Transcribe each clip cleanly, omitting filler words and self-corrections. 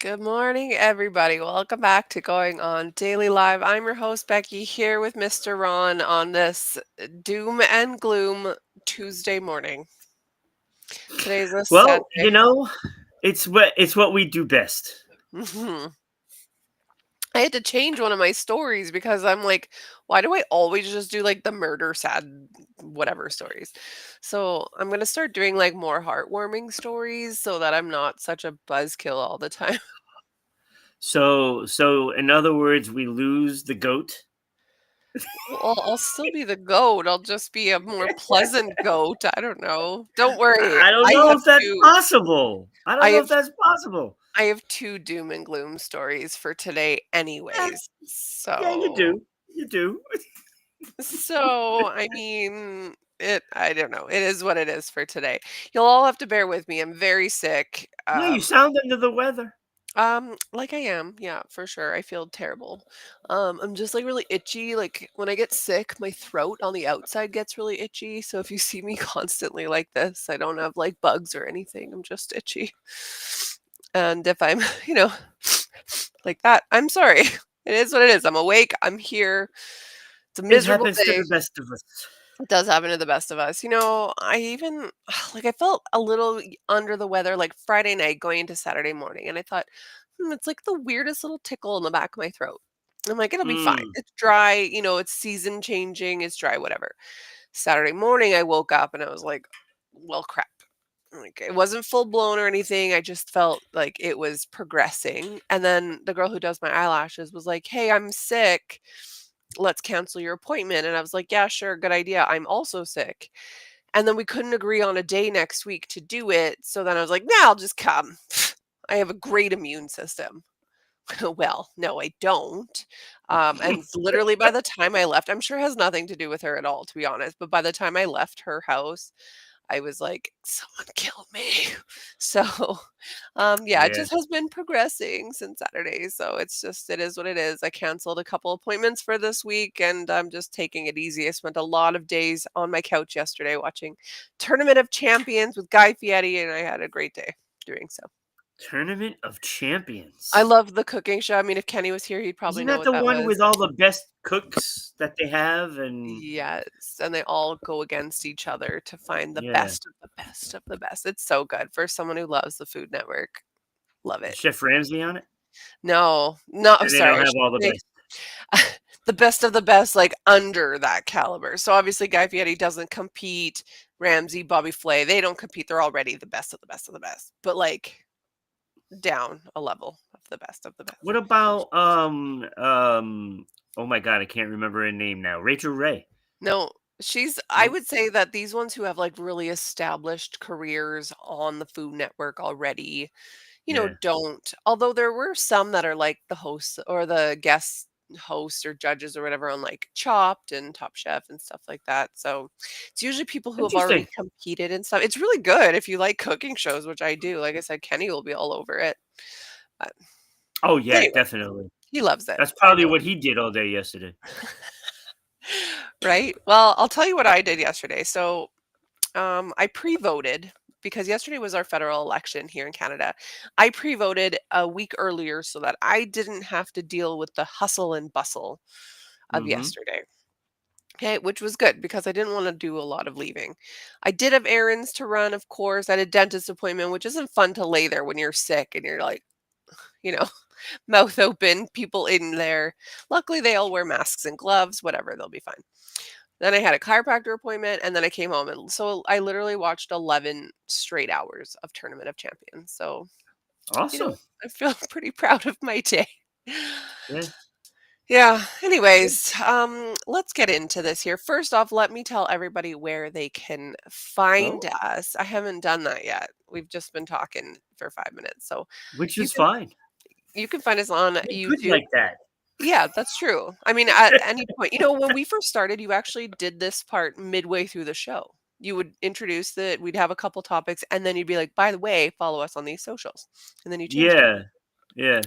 Good morning, everybody. Welcome back to Going On Daily Live. I'm your host, Becky, here with Mr. Ron on this doom and gloom Tuesday morning. Today's a sad Well, day. it's what we do best. Mhm. I had to change one of my stories because I'm like, why do I always just do like the murder, sad, whatever stories? So I'm going to start doing like more heartwarming stories so that I'm not such a buzzkill all the time. So in other words, we lose the goat. Well, I'll still be the goat. I'll just be a more pleasant goat. I don't know. Don't worry. I don't I know have if that's 2 possible. I I don't know have if that's possible. I have 2 doom and gloom stories for today Eh, anyways. yeah, you do. You do. I mean, I don't know. It is what it is for today. You'll all have to bear with me. I'm very sick. Yeah, you sound under the weather. Like I am, yeah, for sure. I feel terrible. I'm just like really itchy. Like when I get sick, my throat on the outside gets really itchy. So if you see me constantly like this, I don't have like bugs or anything. I'm just itchy. And if I'm, you know, like that, I'm sorry. It is what it is. I'm awake. I'm here. It's a It miserable happens to day. the best of us. It does happen to the best of us. I even like I felt a little under the weather like Friday night going into Saturday morning, and I thought, it's like the weirdest little tickle in the back of my throat. I'm like, it'll be fine. Mm, It's dry, it's season changing, it's dry, whatever. Saturday morning, I woke up and I was like, well, crap. Like it wasn't full blown or anything. I just felt like it was progressing. And then the girl who does my eyelashes was like, "Hey, I'm sick. Let's cancel your appointment." And I was like, "Yeah, sure, good idea. I'm also sick." And then we couldn't agree on a day next week to do it. So then I was like, "Nah, I'll just come. I have a great immune system." Well, no, I don't. And literally by the time I left, I'm sure it has nothing to do with her at all, to be honest. But by the time I left her house, I was like, "Someone kill me." So, yeah, it yeah. just has been progressing since Saturday, so it is what it is. I canceled a couple appointments for this week, and I'm just taking it easy. I spent a lot of days on my couch yesterday watching Tournament of Champions with Guy Fieri, and I had a great day doing so. Tournament of I Champions. love the cooking show. I mean, if Kenny was here, he'd probably Isn't know that what the that one was. with all the best cooks that they have? And Yes, and they all go against each other to find the yeah, best of the best of the best. It's so good for someone who loves the Food Network. Love it. Chef Ramsay on it, No, I'm and they sorry, don't I have should all the say best. the best of the best, like, under that caliber. So, obviously, Guy Fieri doesn't compete, Ramsay, Bobby Flay, they don't compete, they're already the best of the best of the best, but, like, down a level of the best of the best. What about oh my god, I can't remember her name now. Rachel Ray. No, I No? would say that these ones who have, like, really established careers on the Food Network already, Yeah. don't. Although there were some that are like the hosts or the guest hosts or judges or whatever on like Chopped and Top Chef and stuff like that. So it's usually people who have already Interesting. competed and stuff. It's really good if you like cooking shows, which I do. Like I said, Kenny will be all over it. But Oh yeah, anyway, definitely. he loves it. That's I probably know. what he did all day yesterday. Right? Well, I'll tell you what I did yesterday. So I pre-voted because yesterday was our federal election here in Canada. I pre-voted a week earlier so that I didn't have to deal with the hustle and bustle of Mhm. yesterday. Okay, which was good because I didn't want to do a lot of leaving. I did have errands to run, of course. I had a dentist appointment, which isn't fun to lay there when you're sick and you're like, you know, mouth open, people in there. Luckily, they all wear masks and gloves, whatever, they'll be fine. Then I had a chiropractor appointment, and then I came home, and so I literally watched 11 straight hours of Tournament of Champions. So, Awesome. I feel pretty proud of my day. Yeah. Yeah. Good. Anyways, let's get into this here. First off, let me tell everybody where they can find Oh, us. I haven't done that yet. We've just been talking for 5 minutes. So which you is can fine. you can find us on You're good YouTube. like that. Yeah, that's true. I mean, at any point, when we first started, you actually did this part midway through the show. You would introduce it, we'd have a couple topics, and then you'd be like, by the way, follow us on these socials. And then you changed it. Yeah. Yeah.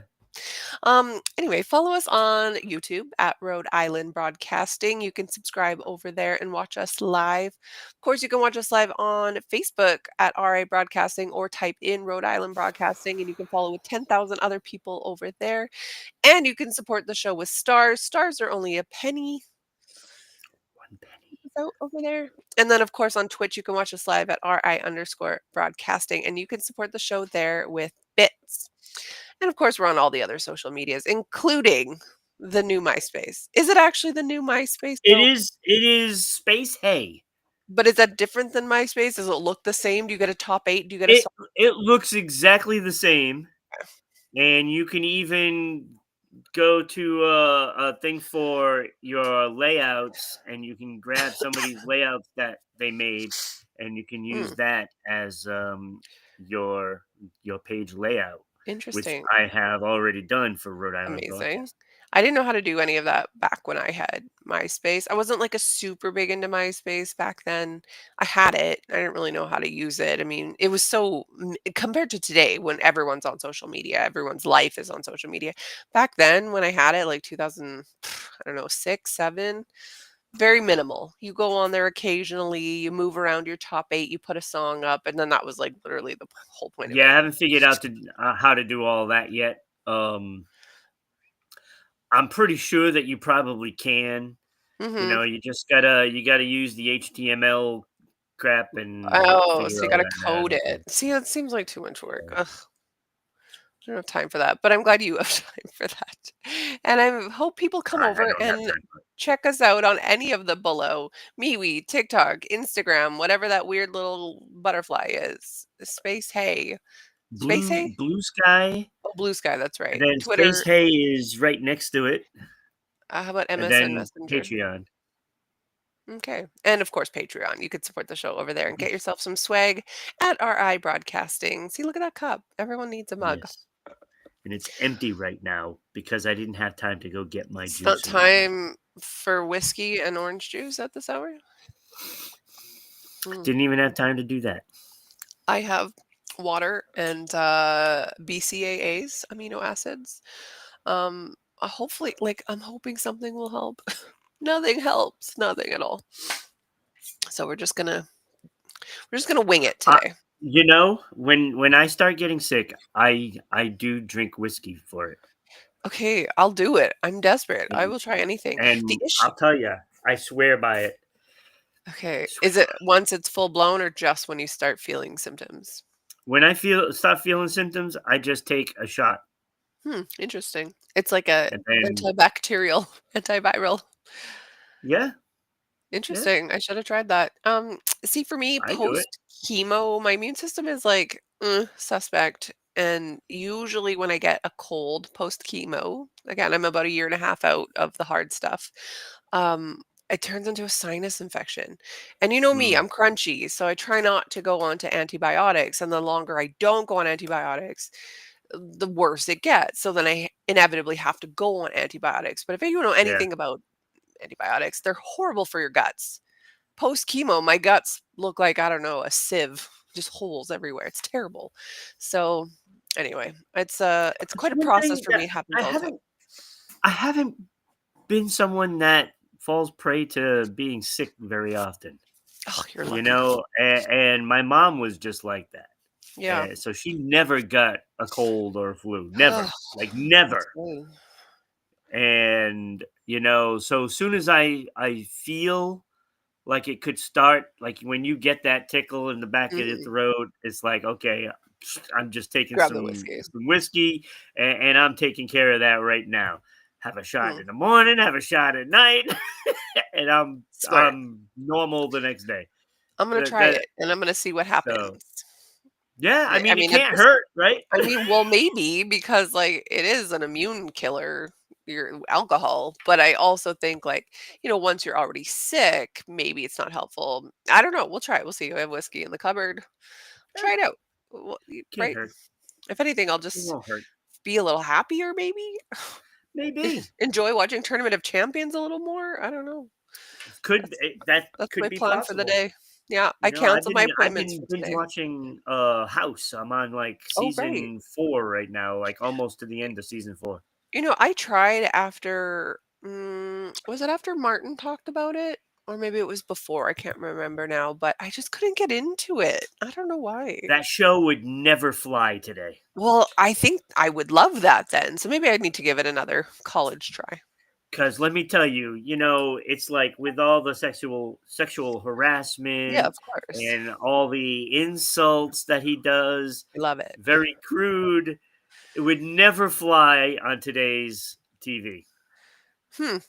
Anyway, follow us on YouTube at Rhode Island Broadcasting. You can subscribe over there and watch us live. Of course, you can watch us live on Facebook at RA Broadcasting or type in Rhode Island Broadcasting and you can follow with 10,000 other people over there. And you can support the show with stars. Stars are only a penny One penny. out over there. And then, of course, on Twitch, you can watch us live at RI_broadcasting and you can support the show there with bits. And of course, we're on all the other social medias, including the new MySpace. Is it actually the new MySpace though? It is Space Hay. But is that different than MySpace? Does it look the same? Do you get a top 8? Do you get a It song? it looks exactly the same, and you can even go to a thing for your layouts, and you can grab somebody's layouts that they made, and you can use Hmm, that as your page layout, which interesting. I have already done for Rhode Island Amazing. Broadcast. I didn't know how to do any of that back when I had MySpace. I wasn't like a super big into MySpace back then. I had it. I didn't really know how to use it. I mean, it was so compared to today when everyone's on social media, everyone's life is on social media. Back then when I had it like 2000, I don't know, 6, 7, very minimal. You go on there occasionally, you move around your top 8, you put a song up and then that was like literally the whole point of Yeah, it. I haven't figured out how to do all that yet. I'm pretty sure that you probably can. Mhm. You gotta use the HTML crap and Oh, figure so you all gotta that out. code it. See, that seems like too much work. Ugh, I don't have time for that, but I'm glad you have time for that. And I hope people come I over don't have and time for it. check us out on any of the below MeWe, TikTok, Instagram, whatever that weird little butterfly is. Space Hey. Space Hey? Blue Sky, Oh, Blue Sky, that's and right. then Space Twitter. Hay is right next to it, How about and MSN then Messenger? Patreon. Okay. And of course, Patreon. You could support the show over there and get yourself some swag at RI Broadcasting. See, look at that cup. Everyone needs a mug. Yes, and it's empty right now because I didn't have time to go get my It's not juice in the morning. time for whiskey and orange juice at this hour? Mm. Didn't even have time to do that. I have water and, BCAAs, amino acids. Hopefully like, I'm hoping something will help. Nothing helps, nothing at all. So we're just gonna wing it Uh, today. when I start getting sick, I do drink whiskey for it, Okay, I'll do it. I'm desperate. I and will try anything. The and issue. I'll tell you, I swear by it. Okay, Swear is by it once it's full blown or just when you start feeling symptoms? When I stop feeling symptoms, I just take a shot, Interesting. It's like a and then antibacterial, antiviral. yeah, yeah, Interesting. I should have tried that. See, for me, I do it. post chemo, my immune system is like suspect. And usually, when I get a cold post chemo, again, I'm about a year and a half out of the hard stuff. It turns into a sinus infection. And you know me, Mm, I'm crunchy, so I try not to go on to antibiotics. And the longer I don't go on antibiotics, the worse it gets. So then I inevitably have to go on antibiotics. But if you know yeah. anything about antibiotics, they're horrible for your guts. Post chemo, my guts look like, I don't know, a sieve, just holes everywhere. It's terrible. So anyway, it's That's quite a one process thing for that me. It happens I all the time. haven't I haven't been someone that falls prey to being sick very often, Oh, you're lucky. and my mom was just like that. Yeah. So she never got a cold or a flu, Oh, never, like that's never. good. And so as soon as I feel like it could start, like when you get that tickle in the back of your Mhm. throat, it's like, okay, I'm just taking Grab the whiskey. some whiskey, and I'm taking care of that right now. Have a shot Hmm. in the morning, have a shot at night, and Smart. I'm normal the next day. I'm gonna try That it, and I'm gonna see what so happens. yeah, I I mean it mean, at can't this hurt, right? well, maybe because, like, it is an immune killer, your alcohol, but I also think, like, once you're already sick, maybe it's not helpful. I don't know, we'll try it, we'll see. I have whiskey in the cupboard. Eh, Try it out. Well, can't right? hurt. If anything, I'll It just won't hurt. be a little happier maybe? Maybe Enjoy watching Tournament of Champions a little more? I don't know. could That's that that's could my be plan for the possible. day. Yeah, You I know, I've canceled my been I've appointments been for binge today. watching House. I'm on like Oh, right. season 4 right now, like almost to the end of season 4. I tried after was it after Martin talked about it? Or maybe it was before, I can't remember now, but I just couldn't get into it. I don't know why. That show would never fly today. Well, I think I would love that then, so maybe I need to give it another college try. Cuz let me tell you, it's like with all the sexual Yeah, harassment of course. and all the insults that he does, I love it. very crude. It would never fly on today's TV.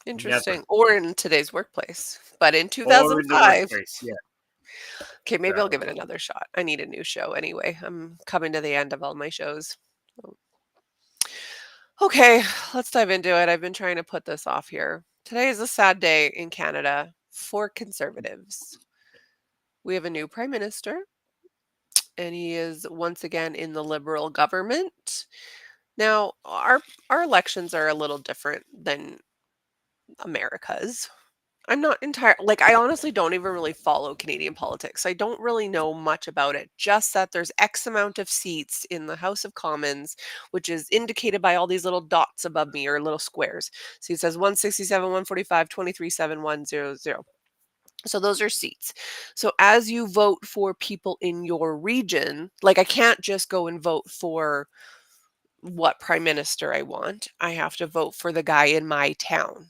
Interesting. Never. Or in today's workplace, but in Or in the 2005. workplace. Yeah. Okay, maybe I'll give So, it another shot. I need a new show anyway. I'm coming to the end of all my shows. So- Okay, let's dive into it. I've been trying to put this off here. Today is a sad day in Canada for conservatives. We have a new prime minister, and he is once again in the liberal government. Now, our elections are a little different than America's. I'm not entire like, I honestly don't even really follow Canadian politics. I don't really know much about it, just that there's X amount of seats in the House of Commons, which is indicated by all these little dots above me or little squares. See, it says 167, 145, 23, 7, 1, 0, 0. So those are seats. So as you vote for people in your region, like I can't just go and vote for what prime minister I want. I have to vote for the guy in my town.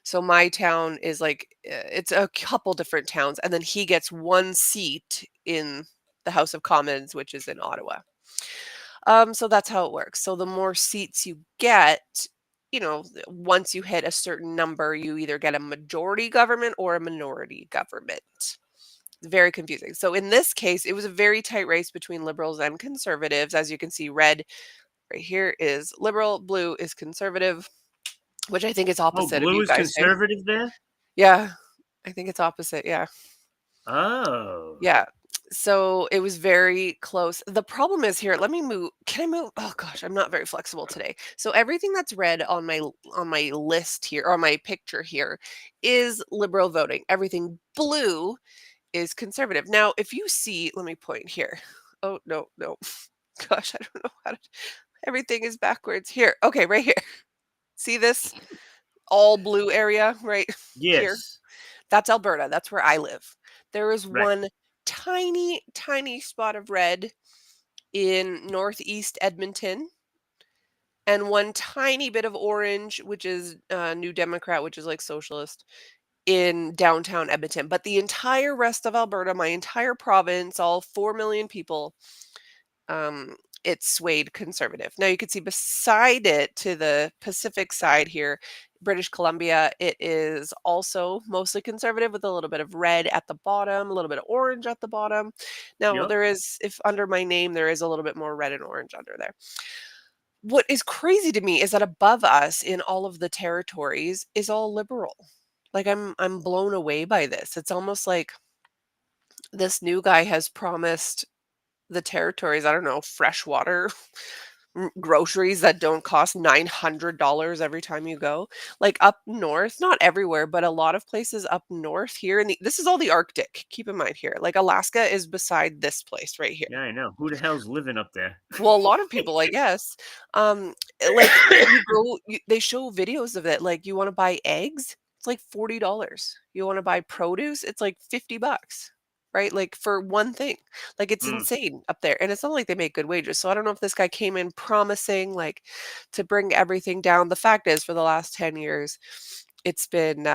So my town is like it's a couple different towns, and then he gets one seat in the House of Commons, which is in Ottawa. So that's how it works. So the more seats you get, once you hit a certain number, you either get a majority government or a minority government. Very confusing. So in this case, it was a very tight race between liberals and conservatives. As you can see, red right here is liberal, blue is conservative, which I think is oh, opposite of Blue you is guys say. conservative there? Yeah, I think it's opposite. Yeah. Oh. Yeah. So it was very close. The problem is here, let me move. Can I move? Oh gosh, I'm not very flexible today. So everything that's red on my list here or my picture here is liberal voting. Everything blue is conservative. Now, if you see, let me point here. Oh no, no. Gosh, I don't know how to everything is backwards here. Okay, right here. See this all blue area right here? Yes. That's Alberta. That's where I live. There is Right. one tiny, tiny spot of red in northeast Edmonton, and one tiny bit of orange, which is New Democrat, which is like socialist, in downtown Edmonton. But the entire rest of Alberta, my entire province, all 4 million people, um, it's swayed conservative. Now you can see beside it to the Pacific side here, British Columbia, it is also mostly conservative with a little bit of red at the bottom, a little bit of orange at the bottom. Now Yep. there is, if under my name, there is a little bit more red and orange under there. What is crazy to me is that above us in all of the territories is all liberal. Like I'm blown away by this. It's almost like this new guy has promised the territories, I don't know, fresh water, groceries that don't cost $900 every time you go. Like up north, not everywhere, but a lot of places up north here this is all the Arctic. Keep in mind here. Like Alaska is beside this place right here. Yeah, I know. Who the hell's living up there? Well, a lot of people, I guess. Like they show videos of it. Like you want to buy eggs, it's like $40. You want to buy produce, it's like $50. Right? Like for one thing. Like it's Mm. insane up there. And it's not like they make good wages. So I don't know if this guy came in promising like to bring everything down. The fact is for the last 10 years, it's been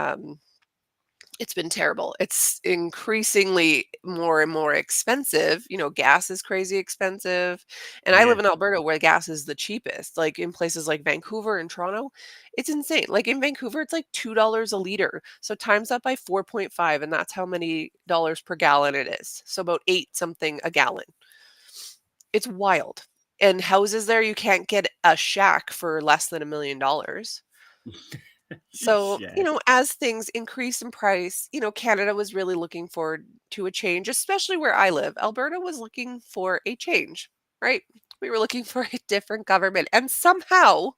it's been terrible. It's increasingly more and more expensive. Gas is crazy expensive. And I live Yeah. in Alberta where gas is the cheapest. Like in places like Vancouver and Toronto, it's insane. Like in Vancouver, it's like $2 a liter. So times that by 4.5, and that's how many dollars per gallon it is. So about eight something a gallon. It's wild. And houses there, you can't get a shack for less than $1 million. So, Shag. as things increase in price, Canada was really looking forward to a change, especially where I live. Alberta was looking for a change, right? We were looking for a different government. And somehow,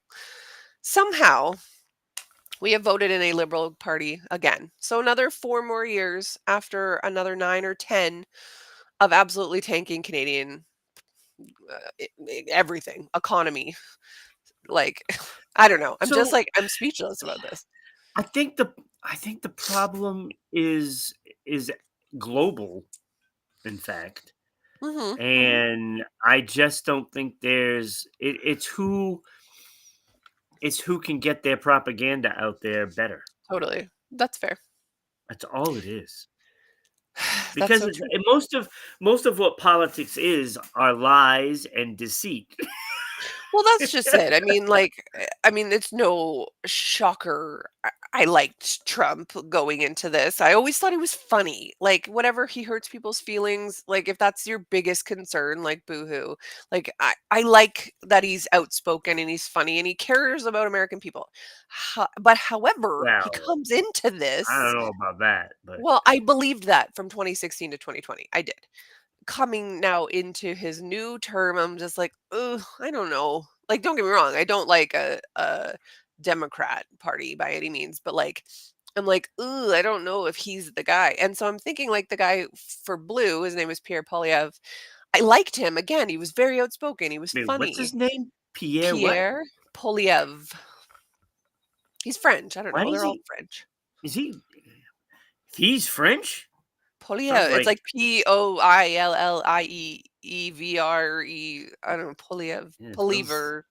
We have voted in a Liberal Party again. So another 4 more years after another 9 or 10 of absolutely tanking Canadian, everything, economy, like, I don't know. I'm just So like, I'm speechless about this. I think the I think the problem is global, in fact, Mhm, mhm, and I just don't think it's who can get their propaganda out there better. totally. That's fair. That's all it is. That's Because so true. most of what politics is are lies and deceit. Well, that's just it. I mean, like, I mean, it's no shocker. I liked Trump going into this. I always thought he was funny. Like, whatever he hurts people's feelings, like if that's your biggest concern, like boohoo. Like I like that he's outspoken and he's funny and he cares about American people. But however, he Well, comes into I this. don't know about that, but Well, I believed that from 2016 to 2020. I did. Coming now into his new term, I'm just like, ugh, I don't know. Like, don't get me wrong, I don't like a Democrat party by any means, but like, I'm like, ooh, I don't know if he's the guy. And so I'm thinking like the guy for Blue, his name is Pierre Polyev. I liked him. Again, he was very outspoken. He was wait, what's his funny. name? Pierre what? Pierre Polyev. He's French. I don't Why know. does They're all he French. is he's French? Sounds Polyev. It's like like Poillevre. I don't know. Polyev. yeah, it sounds Poliever.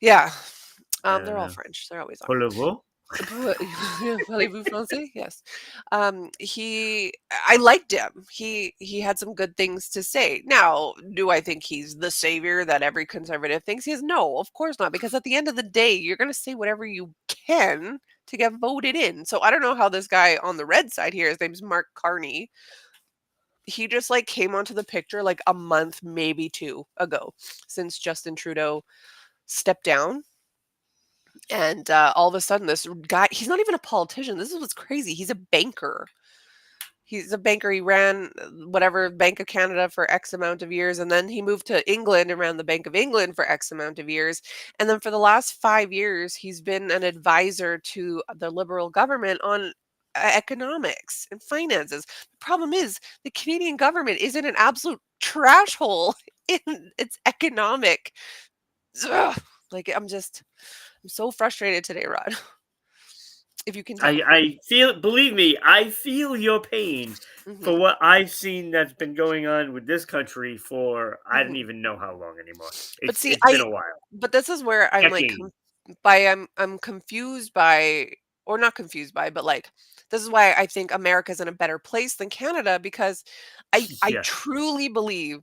Yeah. I don't They're all know. French, they always are. Voulez-vous? Pou yeah, parlez-vous français? Yes. I liked him. He had some good things to say. Now, do I think he's the savior that every conservative thinks he is? No, of course not, because at the end of the day, you're gonna say whatever you can to get voted in. So I don't know how this guy on the red side here, his name's Mark Carney, he just, like, came onto the picture, like, a month, maybe 2 ago, since Justin Trudeau stepped down. And, all of a sudden, this guy he's not even a politician, this is what's crazy, he's a banker. He's a banker, he ran, whatever, Bank of Canada for X amount of years, and then he moved to England and ran the Bank of England for X amount of years, and then for the last 5 years, he's been an advisor to the Liberal government on economics and finances. The problem is, the Canadian government is in an absolute trash hole in its economic ugh, like, I'm so frustrated today, Rod, if you can tell. I feel believe me, I feel your pain for Mhm, what I've seen that's been going on with this country for I don't mhm. even know how long anymore. But see, It's been a while. but this is where I'm, like, Decades. I'm confused by or not confused by, but, like, this is why I think America's in a better place than Canada because I Yeah. truly believe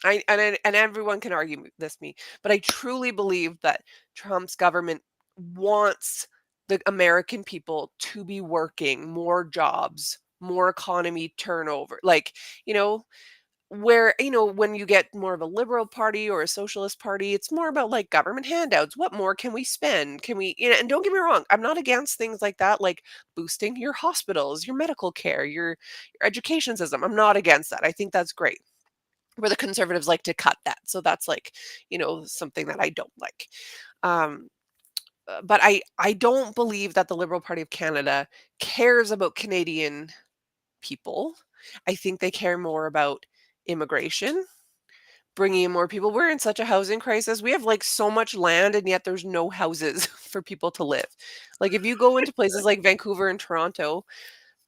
and everyone can argue this me, but I truly believe that Trump's government wants the American people to be working more jobs, more economy turnover. Like, you know, where, when you get more of a liberal party or a socialist party, it's more about like government handouts. What more can we spend? Can we, and don't get me wrong, I'm not against things like that, like boosting your hospitals, your medical care, your education system. I'm not against that. I think that's great where the conservatives like to cut that. So that's like, something that I don't like. Um, but I don't believe that the Liberal Party of Canada cares about Canadian people. I think they care more about immigration, bringing in more people. We're in such a housing crisis. We have like so much land and yet there's no houses for people to live. Like if you go into places like Vancouver and Toronto,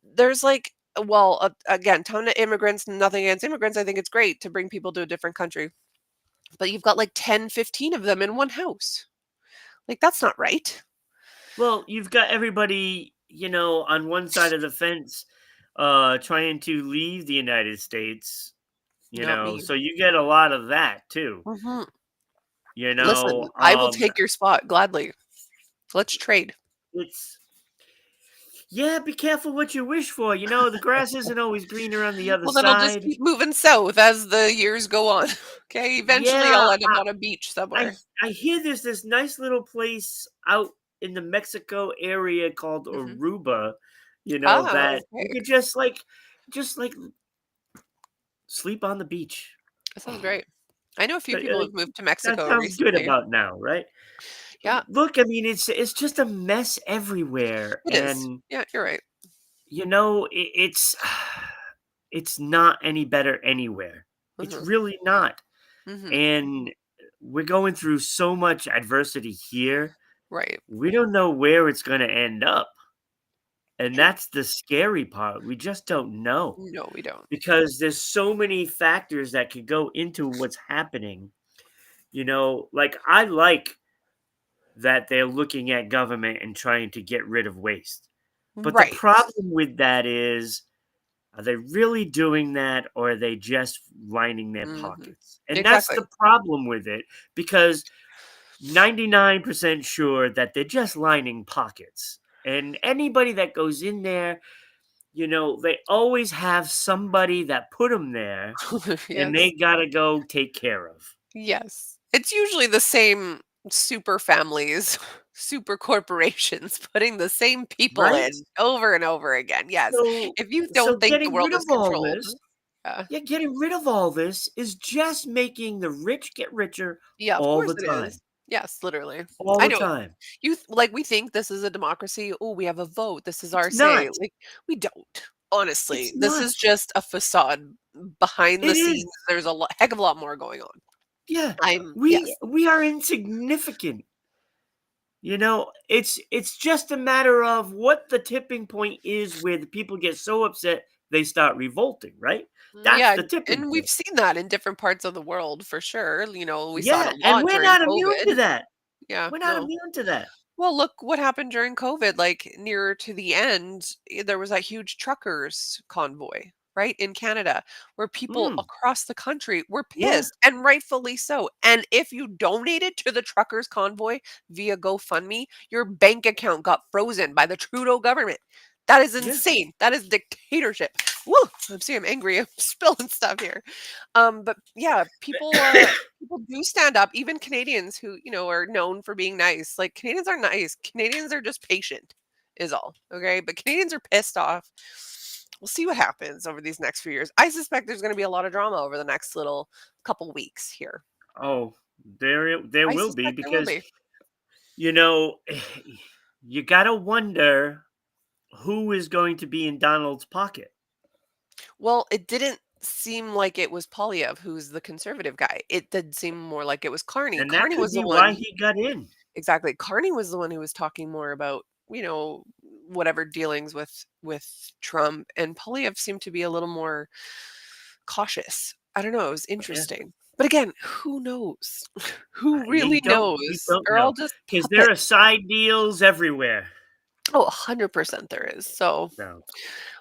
there's like well, again, ton of immigrants, nothing against immigrants. I think it's great to bring people to a different country. But you've got like 10, 15 of them in one house. Like, that's not right. Well, you've got everybody, on one side of the fence trying to leave the United States, Not me. so you get a lot of that too. Mhm. You Listen, know, I will um take your spot gladly. Let's trade. it's yeah, be careful what you wish for. The grass isn't always greener on the other Well, then I'll just side. keep moving south as the years go on. Okay? Eventually, Yeah, I'll end up on a beach I somewhere. I hear there's this nice little place out in the Mexico area called Mhm. Aruba, Ah, that you okay. could just like sleep on the beach. That sounds great. I know a few people Like, have moved to that Mexico sounds good recently. about now, right? Yeah, Look, I mean, it's just a mess everywhere, it is. and Yeah, you're right. it's not any better anywhere. It's Mhm, really not, mhm. and we're going through so much adversity here. Right. We don't know where it's going to end up, and True. that's the scary part. We just don't know No, we don't. because there's so many factors that could go into what's happening. Like I like that they're looking at government and trying to get rid of waste. But the Right. problem with that is, are they really doing that or are they just lining their Mhm. pockets? And that's Exactly. the problem with it because 99% sure that they're just lining pockets. And anybody that goes in there, they always have somebody that put them there and they Yes. got to go take care of. Yes. It's usually the same super families, super corporations putting the same people Right? in over and over again. Yes. So If you so don't think the getting world rid is of all controlled. this Yeah. Yeah, getting rid of all this is just making the rich get richer Yeah, of all course the it time. is. Yes, literally. All I the know. time. Like we think this is a democracy. Oh, we have a vote. This is our It's say. not. Like we don't. Honestly, It's this not. is just a facade. Behind the It is. scenes, there's a heck of a lot more going on. Yeah. I'm We yes. we are insignificant. It's just a matter of what the tipping point is where the people get so upset they start revolting, right? That's Yeah, the tipping and we've point. seen that in different parts of the world for sure. We saw it Yeah, a and lot we're during not immune COVID. to that. Yeah, We're not no. immune to that. Well, look what happened during COVID, like, nearer to the end, there was that huge truckers convoy, right, in Canada, where people Mm, across the country were yeah, pissed, and rightfully so, and if you donated to the truckers convoy via GoFundMe, your bank account got frozen by the Trudeau government. That is yeah. insane. That is dictatorship. Woo! I'm angry. I'm spilling stuff here. But yeah, people do stand up, even Canadians who, are known for being nice. Like Canadians are nice. Canadians are just patient is all. Okay? But Canadians are pissed off. We'll see what happens over these next few years. I suspect there's going to be a lot of drama over the next little couple weeks here. Oh, there I will be suspect there will because be. You know, you gotta wonder who is going to be in Donald's pocket, Well, it didn't seem like it was Polyev, who's the conservative guy. It did seem more like it was Carney. and that Carney could was the be why one. he got in. Exactly. Carney was the one who was talking more about, whatever dealings with Trump, and Polyev seemed to be a little more cautious. I don't know, it was Yeah, interesting. But again, who knows? Who yeah, really you knows? don't They're all know just because there are puppets. side deals everywhere. Oh, 100% there is. So, No,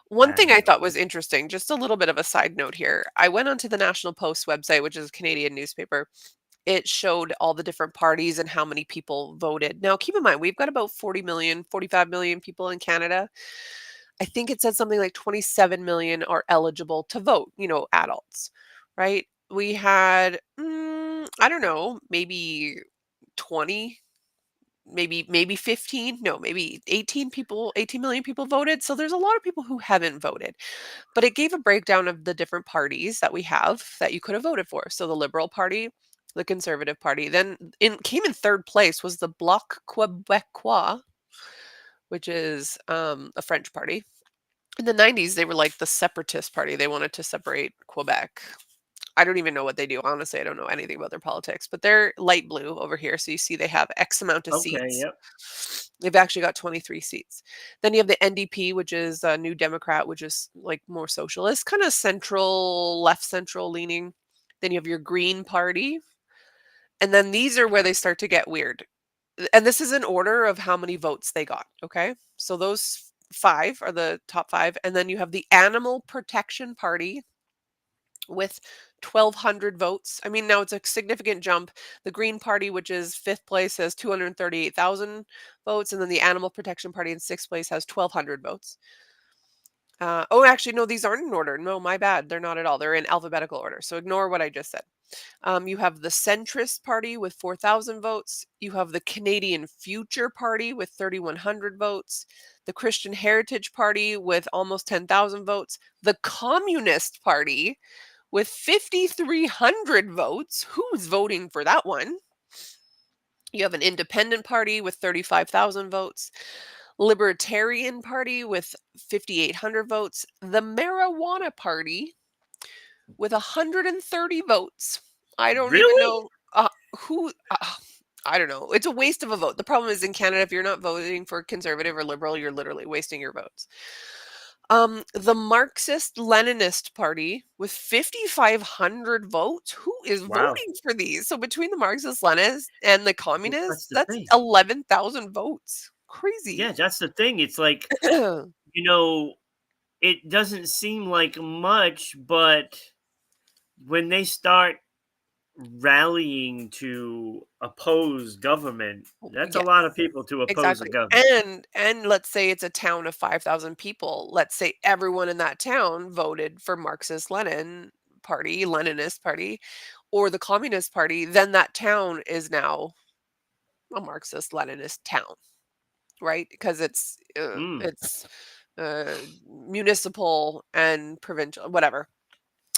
one I thing I know. thought was interesting, just a little bit of a side note here. I went onto the National Post website, which is a Canadian newspaper. It showed all the different parties and how many people voted. Now, keep in mind, we've got about 40 million, 45 million people in Canada. I think it said something like 27 million are eligible to vote, adults, right? We had, I don't know, maybe 20, maybe 15, no, maybe 18 million people voted. So there's a lot of people who haven't voted. But it gave a breakdown of the different parties that we have that you could have voted for. So the Liberal Party, the Conservative Party, then came in third place was the Bloc Québécois, which is a French party. In the 90s, they were like the separatist party. They wanted to separate Quebec. I don't even know what they do. Honestly, I don't know anything about their politics, but they're light blue over here. So you see they have X amount of Okay, seats. yep. They've actually got 23 seats. Then you have the NDP, which is a New Democrat, which is like more socialist, kind of central, left central leaning. Then you have your Green Party. And then these are where they start to get weird. And this is in order of how many votes they got. Okay. So those five are the top five. And then you have the Animal Protection Party with 1,200 votes. I mean, now it's a significant jump. The Green Party, which is fifth place, has 238,000 votes. And then the Animal Protection Party in sixth place has 1,200 votes. Oh, actually, no, these aren't in order. No, my bad. They're not at all. They're in alphabetical order. So ignore what I just said. You have the Centrist Party with 4,000 votes. You have the Canadian Future Party with 3,100 votes. The Christian Heritage Party with almost 10,000 votes. The Communist Party with 5,300 votes. Who's voting for that one? You have an independent party with 35,000 votes, Libertarian Party with 5,800 votes, the Marijuana Party with 130 votes. I don't even Really? know who. I don't know. It's a waste of a vote. The problem is in Canada, if you're not voting for conservative or liberal, you're literally wasting your votes. The Marxist Leninist Party with 5,500 votes. Who is Wow. voting for these? So between the Marxist Leninists and the Well, that's communists, the that's thing. 11,000 votes. Yeah, Crazy. that's the thing. It's like, you know, it doesn't seem like much, but when they start rallying to oppose government, that's a lot of Yes, people to oppose the exactly. government. And let's say it's a town of 5,000 people. Let's say everyone in that town voted for Marxist Leninist party, or the Communist Party, then that town is now a Marxist Leninist town, right? Because Mm. it's municipal and provincial, whatever.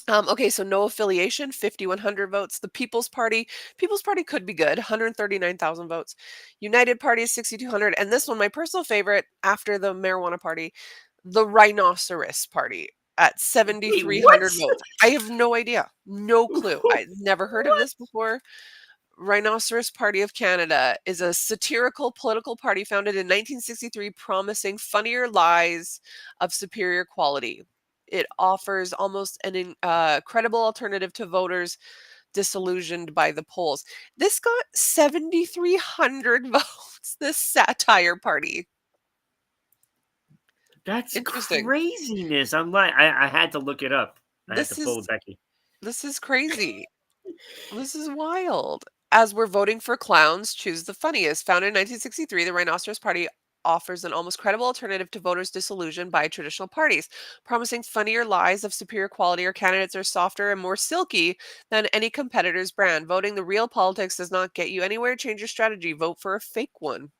Okay, so no affiliation, 5,100 votes. The People's Party could be good, 139,000 votes. United Party is 6,200. And this one, my personal favorite after the Marijuana Party, the Rhinoceros Party at Wait, what? 7,300 votes. I have no idea, no clue. I've never heard of What? this before. Rhinoceros Party of Canada is a satirical political party founded in 1963 promising funnier lies of superior quality. It offers almost an credible alternative to voters disillusioned by the polls. This got 7,300 votes, this satire party. That's Interesting. craziness. I'm like, I had to look it up. I had to This pull is Becky. this is crazy. This is wild. As we're voting for clowns, choose the funniest. Founded in 1963, the Rhinoceros Party offers an almost credible alternative to voters disillusioned by traditional parties, promising funnier lies of superior quality or candidates are softer and more silky than any competitor's brand. Voting the real politics does not get you anywhere. Change your strategy. Vote for a fake one.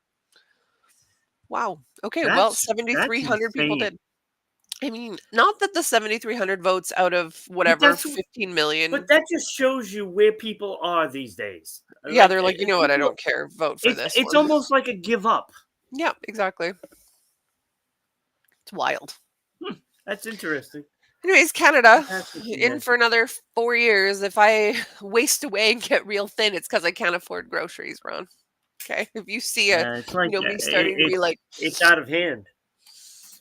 Wow. Okay, well, That's 7,300 people insane. did. I mean, not that the 7,300 votes out of But whatever that's 15 but million. that just shows you where people are these days. Yeah, Like they're like, you know what? I people, don't care. Vote for this it's one. almost like a give up. Yeah, exactly. It's wild. Hmm, that's interesting. Anyways, Canada, Fantastic. in for another 4 years. If I waste away and get real thin, it's because I can't afford groceries, Ron. Okay? If you see It's like me starting to be like, it's out of hand.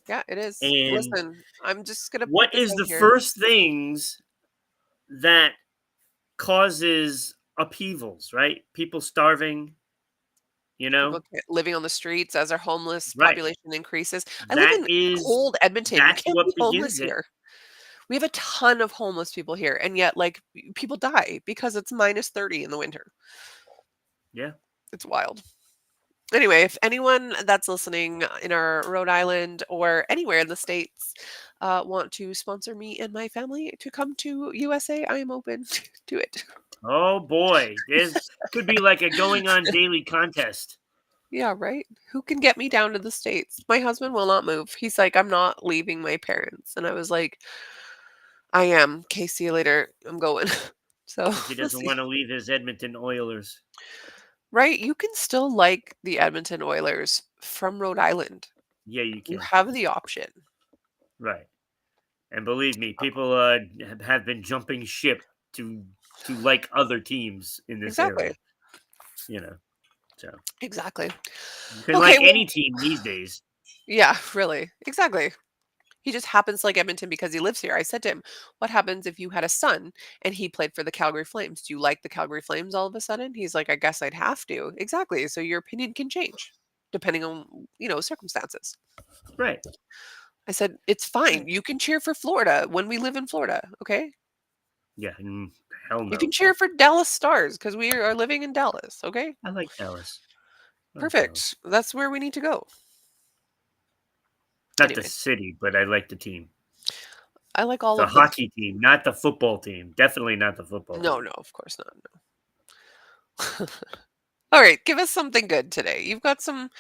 yeah, it is. And Listen, I'm just gonna what put this is out the here. first things that causes upheavals, right? People starving, you know? Living on the streets as our homeless Right. population increases. I live That in is cold Edmonton. You that's can't what be homeless begins it. here. We have a ton of homeless people here, and yet, like, people die because it's -30 in the winter. Yeah. It's wild. Anyway, if anyone that's listening in our Rhode Island or anywhere in the States want to sponsor me and my family to come to USA, I am open to it. Oh boy. There's could be like a going on daily contest. Yeah, right? Who can get me down to the States? My husband will not move. He's like, I'm not leaving my parents. And I was like, I am. Okay, see you later. I'm going. So He we'll doesn't see. want to leave his Edmonton Oilers. Right? You can still like the Edmonton Oilers from Rhode Island. Yeah, you You can. have the option. Right. And believe me, people have been jumping ship to like other teams in this Exactly. area, you know. So, Exactly. you can Okay, like well, any team these days. yeah, really. Exactly. He just happens to like Edmonton because he lives here. I said to him, "What happens if you had a son and he played for the Calgary Flames? Do you like the Calgary Flames all of a sudden?" He's like, "I guess I'd have to." Exactly. So your opinion can change depending on, circumstances. Right. I said, "It's fine. Right. You can cheer for Florida when we live in Florida, okay? Yeah, hell You can no. cheer for Dallas Stars because we are living in Dallas, okay? I like Dallas. I like Dallas. Perfect. That's where we need to go." Not the Anyways, city, but I like the team. I like all The of them. hockey team, not the football team. Definitely not the football No, team. no, of course not. All right, give us something good today. You've got some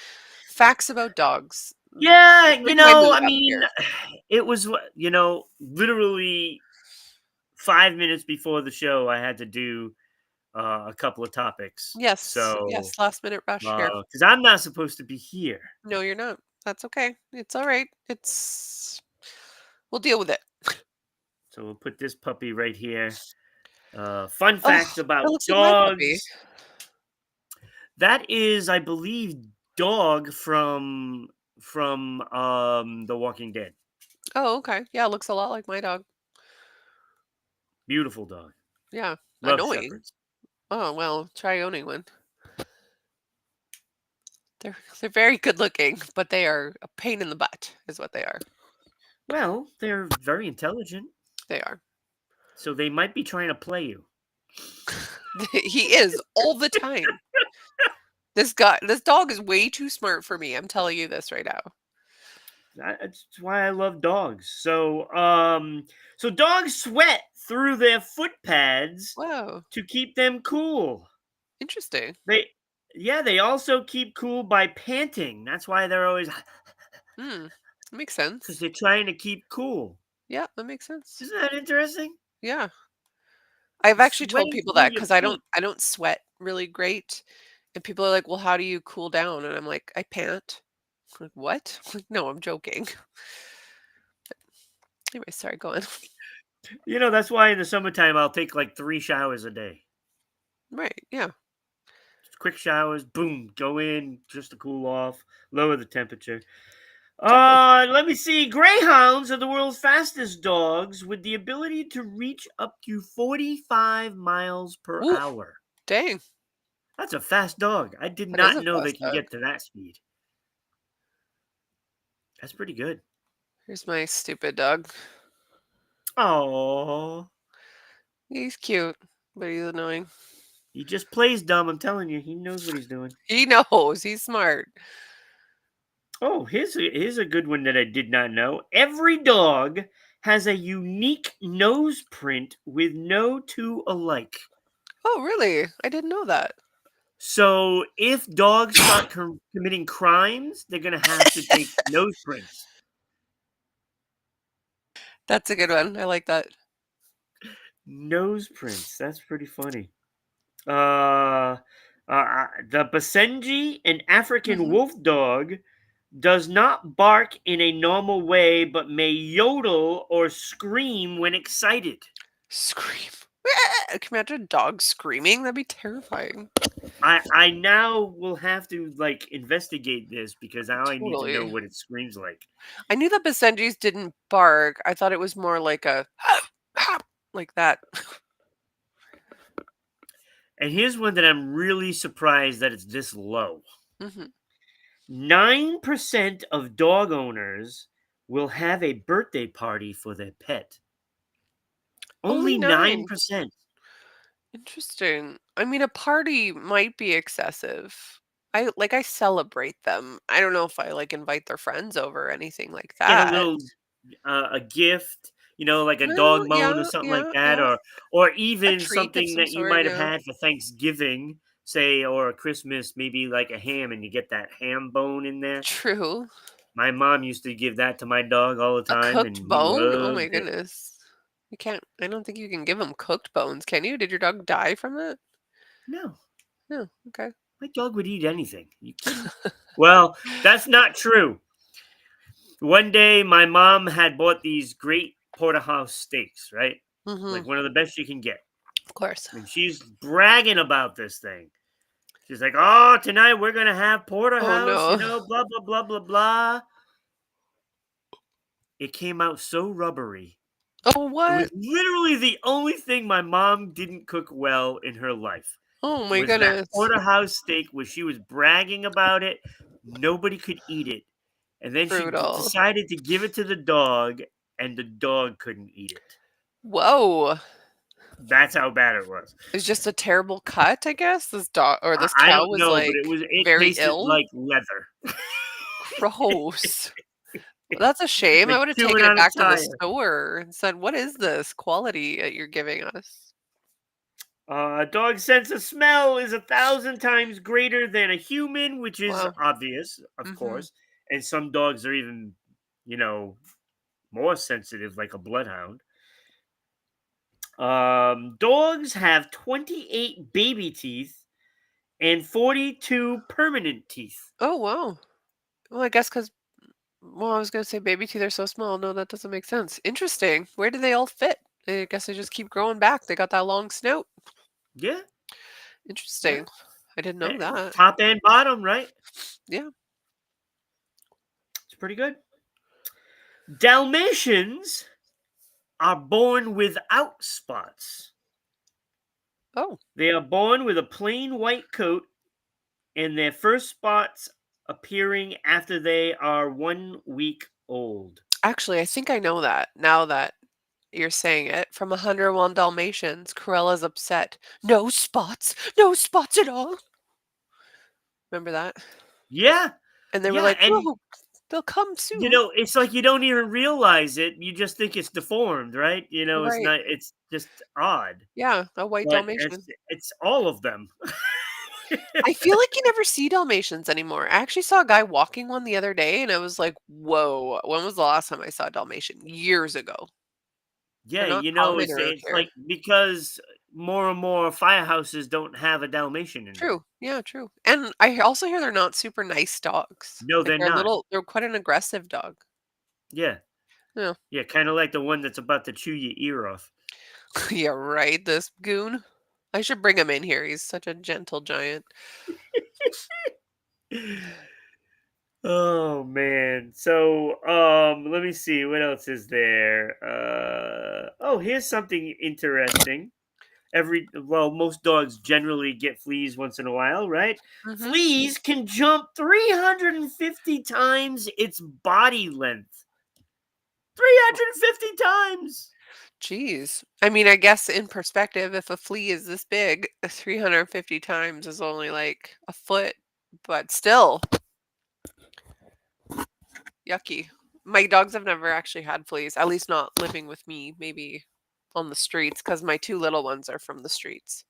facts about dogs. Yeah, Bring my mood I up mean, here. it was literally 5 minutes before the show, I had to do a couple of topics. Yes, So, yes, last minute rush here. because I'm not supposed to be here. No, you're not. That's okay. It's alright. We'll deal with it. So we'll put this puppy right here. Fun Oh, facts about that looks like my puppy. dogs. That is, I believe, dog from The Walking Dead. Oh, okay. Yeah, looks a lot like my dog. Beautiful dog. Yeah, Love annoying. shepherds. Oh, well, try owning one. They're very good looking, but they are a pain in the butt is what they are. Well, they're very intelligent, They are. so they might be trying to play you. He is all the time. This dog is way too smart for me. I'm telling you this right now. That's why I love dogs. So dogs sweat through their foot pads Wow, to keep them cool. interesting. They, yeah, they also keep cool by panting. That's why they're always Hmm, makes because sense. they're trying to keep cool. Yeah, that makes sense. Isn't that interesting? Yeah. I've actually told Sweating people through that your because I don't feet. I don't sweat really great, and people are like, "Well, how do you cool down?" And I'm like, "I pant." Like, "What?" Like, "No, I'm joking." Anyway, sorry, go on. That's why in the summertime I'll take like 3 showers a day. Right, yeah, Quick showers, boom, go in just to cool off, lower the temperature. definitely. Let me see. Greyhounds are the world's fastest dogs with the ability to reach up to 45 miles per Ooh, hour. dang, That's a fast dog. I did that is not a know they fast can dog. get to that speed. That's pretty good. Here's my stupid dog. Oh, He's cute, but he's annoying. he just plays dumb. I'm telling you, he knows what he's doing. He knows, he's smart. Oh, here's a good one that I did not know. Every dog has a unique nose print with no two alike. Oh, really? I didn't know that. So if dogs start committing crimes, they're gonna have to take nose prints. That's a good one, I like that. Nose prints. That's pretty funny. Uh, the Basenji, an African Mhm. wolf dog, does not bark in a normal way, but may yodel or scream when excited. Scream. Can you imagine a dog screaming? That'd be terrifying. I now will have to like investigate this because now I need to know Totally. what it screams like. I knew that Basenjis didn't bark. I thought it was more like a like that. And here's one that I'm really surprised that it's this low. Mhm. 9% of dog owners will have a birthday party for their pet. Only Only 9. 9%. Interesting. I mean, a party might be excessive. I celebrate them. I don't know if I, like, invite their friends over or anything like Get a that. little a gift, like a Well, dog bone or yeah, something like yeah, that, yeah. or A even treat of something some that you sort, might have yeah. had for Thanksgiving, say, or Christmas, maybe like a ham, and you get that ham bone in there. True. My mom used to give that to my dog all the A time, cooked and he bone? Oh my loved it. goodness. I don't think you can give them cooked bones, can you? Did your dog die from that? No, No, okay. my dog would eat anything. You kidding? Well, that's not true. One day, my mom had bought these great porterhouse steaks, right? Mhm. Like one of the best you can get. Of course. And she's bragging about this thing. She's like, "Oh, tonight we're gonna have Oh, porterhouse, no. blah blah blah blah blah." It came out so rubbery. Oh, It was what? literally the only thing my mom didn't cook well in her life. Oh my Was that goodness. porterhouse steak where she was bragging about it. Nobody could eat it. And then she Brutal. decided to give it to the dog, and the dog couldn't eat it. Whoa. That's how bad it was. It's just a terrible cut, I guess? This dog or this I cow don't was, know, but like, it very tasted ill? like leather. Gross. That's a shame. I Like would've chewing taken it on a back to the tire. store and said, "What is this quality that you're giving us?" A dog's sense of smell is 1,000 times greater than a human, which is Wow. obvious, of Mhm. course. And some dogs are even, you know, more sensitive, like a bloodhound. Dogs have 28 baby teeth and 42 permanent teeth. Oh, wow. Well, I guess because well, I was gonna say baby teeth are so small. No, that doesn't make sense. Interesting. Where do they all fit? I guess they just keep growing back. They got that long snout. Yeah, yeah. Interesting. I didn't know that. Top and bottom, right? Yeah. It's pretty good. Dalmatians are born without spots. Oh, They are born with a plain white coat, and their first spots appearing after they are 1 week old. actually, I think I know that now that you're saying it. From 101 Dalmatians, Cruella's upset. No spots. No spots at all. Remember that? Yeah, And they were yeah, like, and "Whoa, they'll come soon." it's like you don't even realize it. You just think it's deformed, right? It's Right. not. It's just odd, Yeah, a white but it's Dalmatian. it's all of them. I feel like you never see Dalmatians anymore. I actually saw a guy walking one the other day, and I was like, "Whoa, when was the last time I saw a Dalmatian?" Years ago. They're Yeah, not common around it's here. like because more and more firehouses don't have a Dalmatian in them. True. Yeah, true. And I also hear they're not super nice dogs. No, Like, they're not. they're quite an aggressive dog. Yeah, Yeah. yeah, kind of like the one that's about to chew your ear off. Yeah, right, this goon. I should bring him in here. He's such a gentle giant. Oh man. So let me see what else is there. Oh, here's something interesting. Most dogs generally get fleas once in a while, right? Mhm. Fleas can jump 350 times its body length. 350 times. Jeez. I mean, I guess in perspective, if a flea is this big, 350 times is only like a foot, but still yucky. My dogs have never actually had fleas, at least not living with me, maybe on the streets, because my two little ones are from the streets.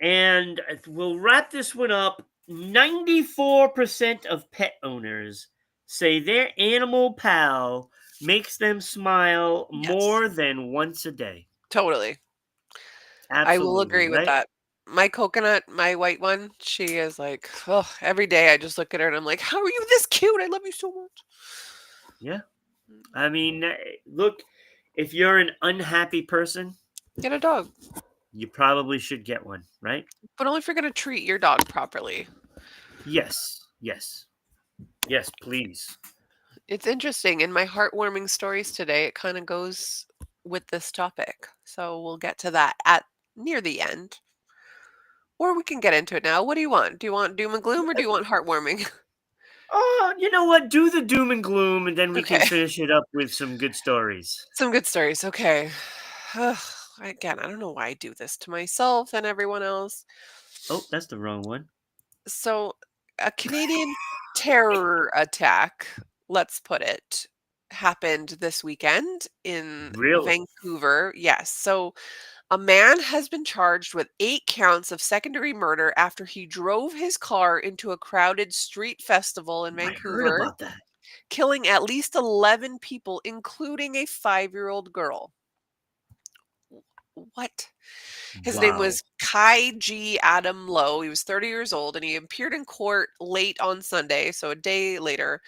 And we'll wrap this one up. 94% of pet owners say their animal pal makes them smile Yes. more than once a day. Totally. I will Absolutely, agree with right? that. My coconut, my white one, she is like, oh, every day I just look at her and I'm like, how are you this cute? I love you so much. Yeah. Mm. I mean, look, if you're an unhappy person, Get a dog, you probably should get one, right? but only if you're going to treat your dog properly. Yes. Yes. Yes, please. It's interesting. In my heartwarming stories today, it kind of goes with this topic. So we'll get to that at near the end. Or we can get into it now. What do you want? Do you want doom and gloom or do you want heartwarming? Oh, you know what? Do the doom and gloom, and then we can Okay. finish it up with some good stories. Some good stories. Okay. Ugh, again, I don't know why I do this to myself and everyone else. Oh, that's the wrong one. So, a Canadian terror attack, let's put it, happened this weekend in Really? Vancouver. Yes. So, a man has been charged with 8 counts of second-degree murder after he drove his car into a crowded street festival in I heard Vancouver, about that. killing at least 11 people, including a 5-year-old girl. What? His name Wow. was Kai G. Adam Lowe. He was 30 years old and he appeared in court late on Sunday, so a day later,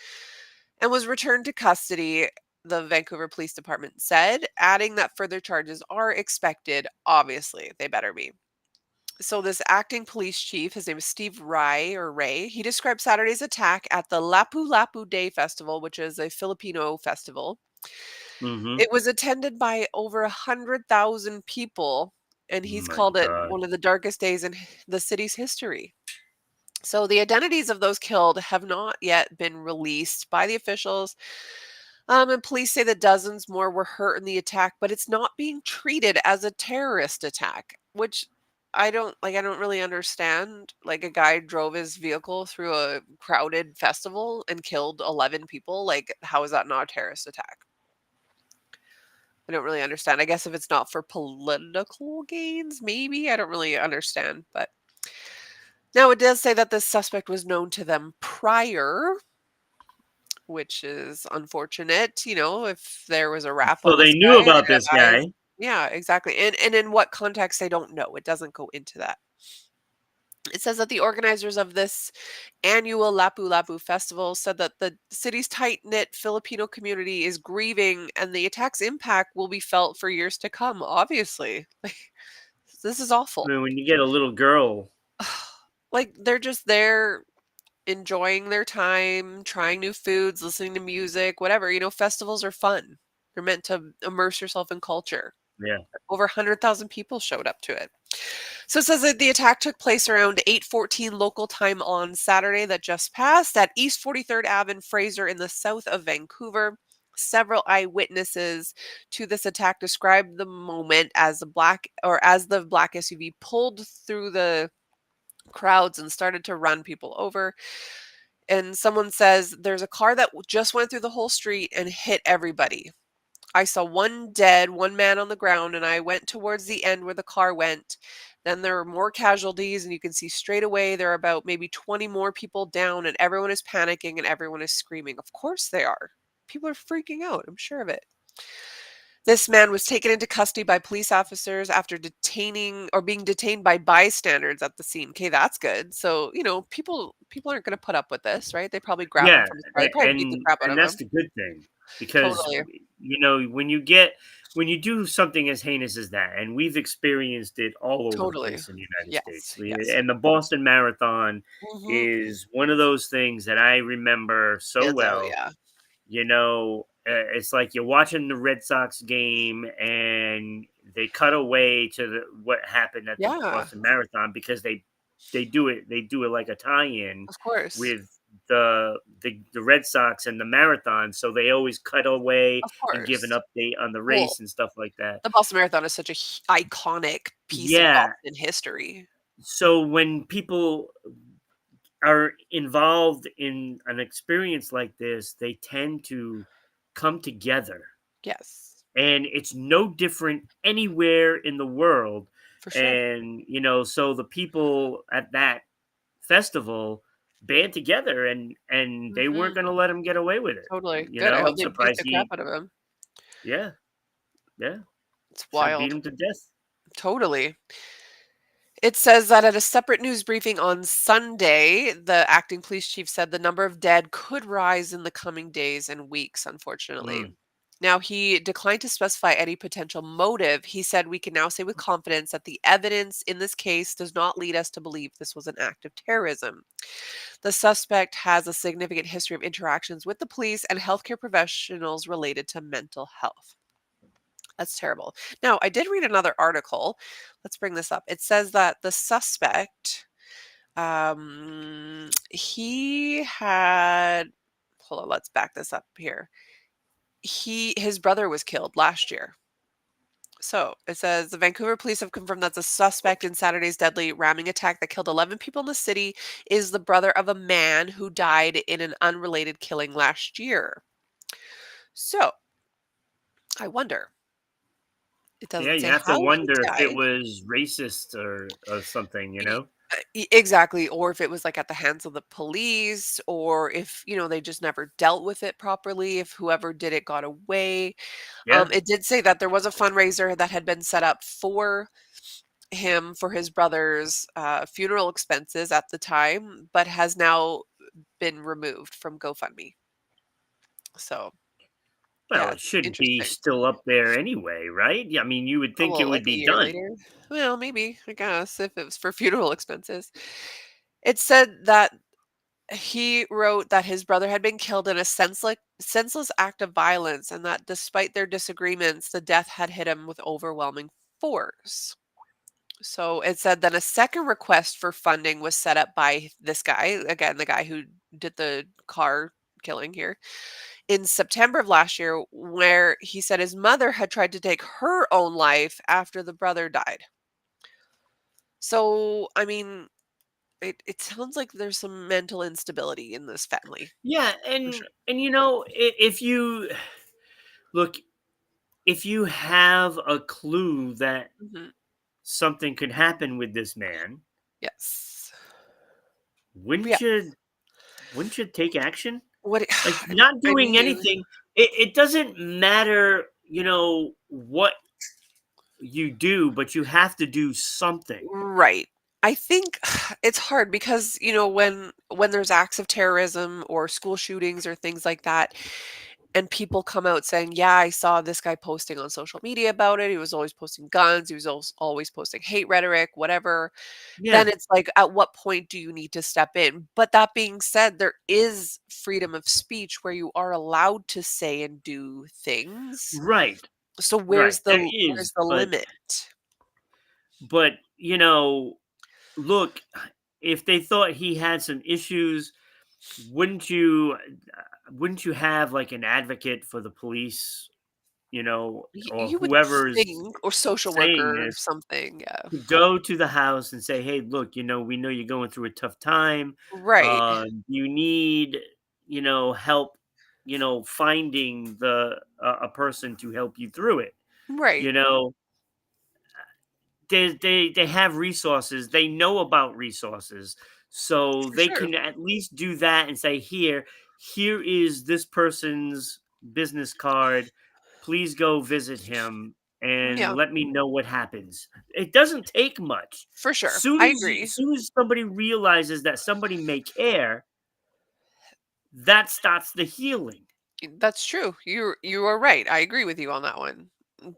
and was returned to custody, the Vancouver Police Department said, adding that further charges are expected. Obviously, they better be. So, this acting police chief, his name is Steve Rai or Ray, he described Saturday's attack at the Lapu Lapu Day Festival, which is a Filipino festival. Mhm. It was attended by over 100,000 people, and he's My called it god. one of the darkest days in the city's history. So the identities of those killed have not yet been released by the officials. And police say that dozens more were hurt in the attack, but it's not being treated as a terrorist attack, which I don't really understand. Like a guy drove his vehicle through a crowded festival and killed 11 people. Like, how is that not a terrorist attack? I don't really understand. I guess if it's not for political gains, maybe. I don't really understand. But now it does say that the suspect was known to them prior, which is unfortunate. If there was a rap So on they this knew guy, about that this I guy. Yeah, exactly. And in what context, I don't know. It doesn't go into that. It says that the organizers of this annual Lapu-Lapu festival said that the city's tight-knit Filipino community is grieving and the attack's impact will be felt for years to come, obviously. Like, this is I awful. mean, when you get a little girl, Like, they're just there enjoying their time, trying new foods, listening to music, whatever. Festivals are fun. They're meant to immerse yourself in culture. yeah, Over 100,000 people showed up to it. So it says that the attack took place around 8:14 local time on Saturday that just passed at East 43rd Ave in Fraser in the south of Vancouver. Several eyewitnesses to this attack described the moment as the black SUV pulled through the crowds and started to run people over. And someone says there's a car that just went through the whole street and hit everybody. I saw one man on the ground, and I went towards the end where the car went. Then there were more casualties, and you can see straight away there are about maybe 20 more people down, and everyone is panicking and everyone is screaming. Of course they are. People are freaking out. I'm sure of it. This man was taken into custody by police officers after detaining or being detained by bystanders at the scene. Okay, that's good. So, people aren't going to put up with this, right? They probably grab him yeah, from his car. They probably beat the crap out and of that's him. the good thing because Totally. when you do something as heinous as that, and we've experienced it all over the Totally. place in the United States, Yes. Yes. and the Boston Marathon Mhm. is one of those things that I remember so Stands out, well. yeah. It's like you're watching the Red Sox game and they cut away to what happened at the Yeah, Boston Marathon because they do it like a tie-in of course. with the Red Sox and the marathon, so they always cut away Of and give an course. update on the Well, race and stuff like that. the Boston Marathon is such a iconic piece of Yeah, Boston history. so when people are involved in an experience like this, they tend to come together. Yes, And it's no different anywhere in the world. for sure. And, so the people at that festival band together and they weren't Mhm. going to let him get away with it. Totally. Good. I hope I'm they beat surprised the crap he out of him. yeah, yeah, It's should have beat wild. him to death. Totally. It says that at a separate news briefing on Sunday, the acting police chief said the number of dead could rise in the coming days and weeks, unfortunately. Mm. Now, he declined to specify any potential motive. He said, "We can now say with confidence that the evidence in this case does not lead us to believe this was an act of terrorism." The suspect has a significant history of interactions with the police and healthcare professionals related to mental health. That's terrible. Now, I did read another article. Let's bring this up. It says that the suspect, he had, hold on, let's back this up here. His brother was killed last year. So it says the Vancouver police have confirmed that the suspect in Saturday's deadly ramming attack that killed 11 people in the city is the brother of a man who died in an unrelated killing last year. So I wonder, it Yeah, doesn't you say have to how he wonder if it died. was racist or something, you know? Exactly, or if it was, like, at the hands of the police, or if, they just never dealt with it properly, if whoever did it got away. Yeah. It did say that there was a fundraiser that had been set up for him for his brother's, funeral expenses at the time, but has now been removed from GoFundMe. So, Well, yeah, it it's should be interesting. still up there anyway, right? Yeah, I mean, you would Oh, think it well, would like, a be year done. later? Well, maybe, I guess, if it was for funeral expenses. It said that he wrote that his brother had been killed in a senseless act of violence and that despite their disagreements, the death had hit him with overwhelming force. So it said then a second request for funding was set up by this guy, again, the guy who did the car killing here, in September of last year, where he said his mother had tried to take her own life after the brother died. So, I mean, it sounds like there's some mental instability in this family, Yeah, for and sure. and if you look, if you have a clue that Mhm. something could happen with this man, Yes. Yeah. wouldn't you wouldn't you take action? What Like not I doing mean, anything, it doesn't matter, what you do, but you have to do something. Right. I think it's hard because, when there's acts of terrorism or school shootings or things like that, and people come out saying, "Yeah, I saw this guy posting on social media about it. He was always posting guns. He was always posting hate rhetoric, whatever." Then Yeah, it's like, at what point do you need to step in? But that being said, there is freedom of speech where you are allowed to say and do things. right, So right. There where's is, the but limit? but you know, look, if they thought he had some issues, wouldn't you wouldn't you have like an advocate for the police, or You would whoever's think, or social saying worker or this, something, yeah. to go to the house and say, "Hey, look, we know you're going through a tough time. Right, You need, help, finding a person to help you through it." right, You know, they have resources. They know about resources, so for they sure. can at least do that and say, here is this person's business card. Please go visit him and Yeah, let me know what happens. It doesn't take much. for sure. I agree. Soon as somebody realizes that somebody may care, that starts the healing. That's true. You are right. I agree with you on that one.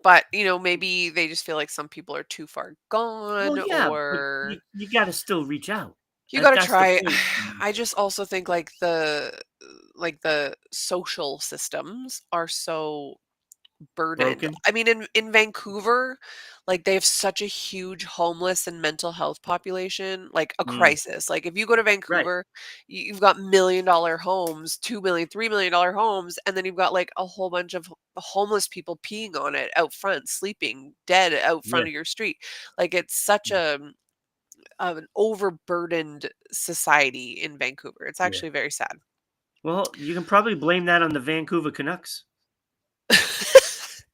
But, maybe they just feel like some people are too far Well, gone, yeah, but or you got to still reach out. you gotta That's the try. point. I just also think, like the social systems are so burdened. Broken. I mean, in Vancouver, like, they have such a huge homeless and mental health population, like a Mm, crisis. Like, if you go to right. Vancouver, you've got $1,000,000 homes, 2,000,000, $3,000,000 homes, and then you've got, like, a whole bunch of homeless people peeing on it out front, sleeping dead out Yeah. front of your street. Like, it's such an overburdened society in Vancouver. It's Yeah. actually very sad. Well, you can probably blame that on the Vancouver Canucks.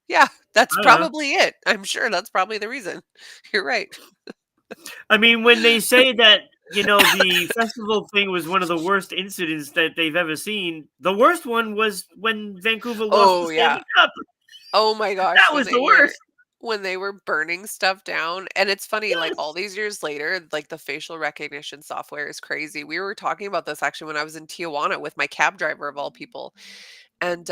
Yeah, that's I don't know. probably it. I'm sure that's probably the reason. You're right. I mean, when they say that, the festival thing was one of the worst incidents that they've ever seen, the worst one was when Vancouver lost the Oh, yeah. Stanley Cup. Oh my gosh, That was the worst. when they were burning stuff down, and it's funny, like, all Yes. these years later, like, the facial recognition software is crazy. We were talking about this actually when I was in Tijuana with my cab driver of all people, and,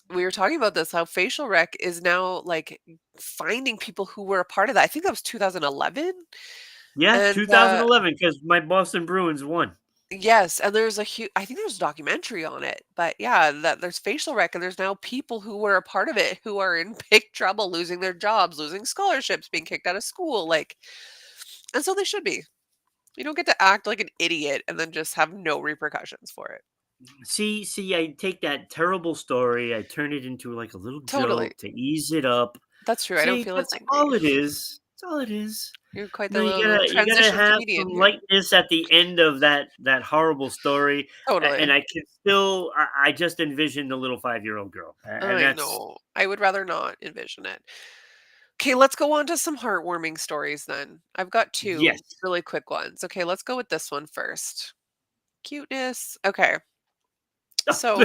we were talking about this, how facial rec is now, like, finding people who were a part of that. I think that was 2011, Yeah, and, 2011, because my Boston Bruins won. yes, and there's I think there's a documentary on it, but yeah, that there's facial rec, and there's now people who were a part of it who are in big trouble, losing their jobs, losing scholarships, being kicked out of school, like, and so they should be. You don't get to act like an idiot and then just have no repercussions for it. See, I take that terrible story, I turn it into like a little Totally. joke to ease it up. That's true. I don't See, feel as that's angry. all it is. That's all it is. You're quite No, the you little gotta transition have comedian some here. lightness at the end of that horrible story, and Totally. I can still I just envisioned the little 5-year-old girl, and I that's know. I would rather not envision it. Okay, let's go on to some heartwarming stories then. I've got two yes. really quick ones. Okay, let's go with this one first. Cuteness. Okay. So,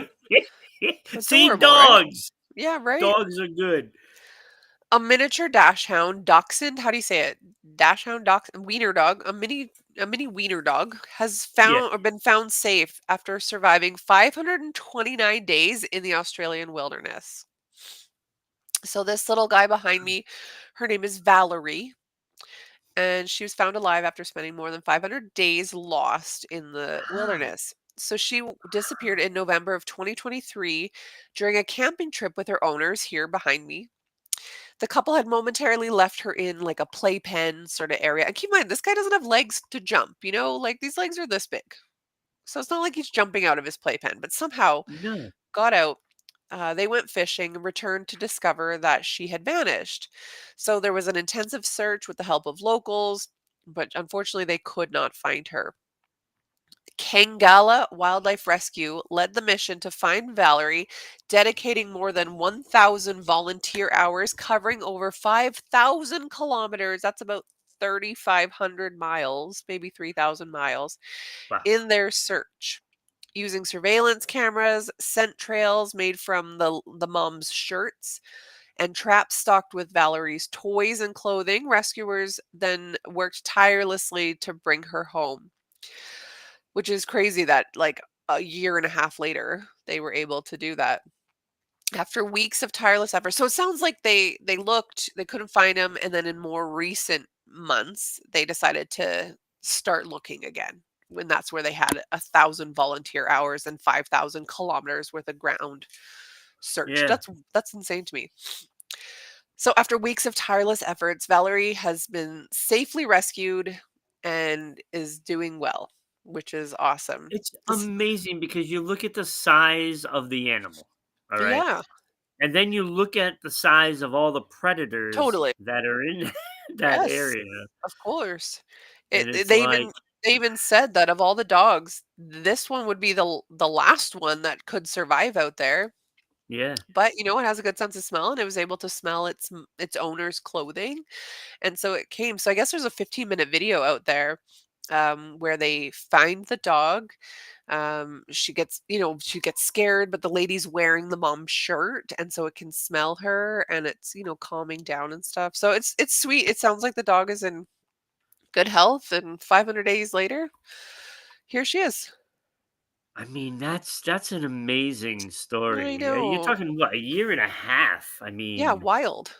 See, adorable, right? dogs. Yeah, right? Dogs are good. A miniature dachshund dachshund, how do you say it? Dachshund wiener dog, a mini wiener dog has Yeah. been found safe after surviving 529 days in the Australian wilderness. So this little guy behind me, her name is Valerie, and she was found alive after spending more than 500 days lost in the Wow. wilderness. So she disappeared in November of 2023 during a camping trip with her owners here behind me. The couple had momentarily left her in like a playpen sort of area. And keep in mind, this guy doesn't have legs to jump, like these legs are this big. So it's not like he's jumping out of his playpen, but somehow No. got out. They went fishing and returned to discover that she had vanished. So there was an intensive search with the help of locals, but unfortunately, they could not find her. Kangala Wildlife Rescue led the mission to find Valerie, dedicating more than 1,000 volunteer hours covering over 5,000 kilometers. That's about 3,500 miles, maybe 3,000 miles, Wow. in their search. Using surveillance cameras, scent trails made from the mom's shirts, and traps stocked with Valerie's toys and clothing. Rescuers then worked tirelessly to bring her home, which is crazy that like a year and a half later they were able to do that after weeks of tireless effort. So it sounds like they looked, they couldn't find him, and then in more recent months they decided to start looking again. When that's where they had 1,000 volunteer hours and 5,000 kilometers worth of ground search. Yeah. That's insane to me. So after weeks of tireless efforts, Valerie has been safely rescued and is doing well, which is awesome. It's This, amazing because you look at the size of the animal, all right? yeah, And then you look at the size of all the predators totally. that are in that Yes, area, of course. and It it's like, they even said that of all the dogs, this one would be the last one that could survive out there. yeah, But, you know, it has a good sense of smell, and it was able to smell its owner's clothing, and so it came. So I guess there's a 15-minute video out there, where they find the dog. She gets, you know, she gets scared, but the lady's wearing the mom's shirt, and so it can smell her, and it's, you know, calming down and stuff. So it's sweet. It sounds like the dog is in good health, and 500 days later, here she is. I mean, that's an amazing I story. You're know. talking what, a year and a half? I Yeah, mean, wild.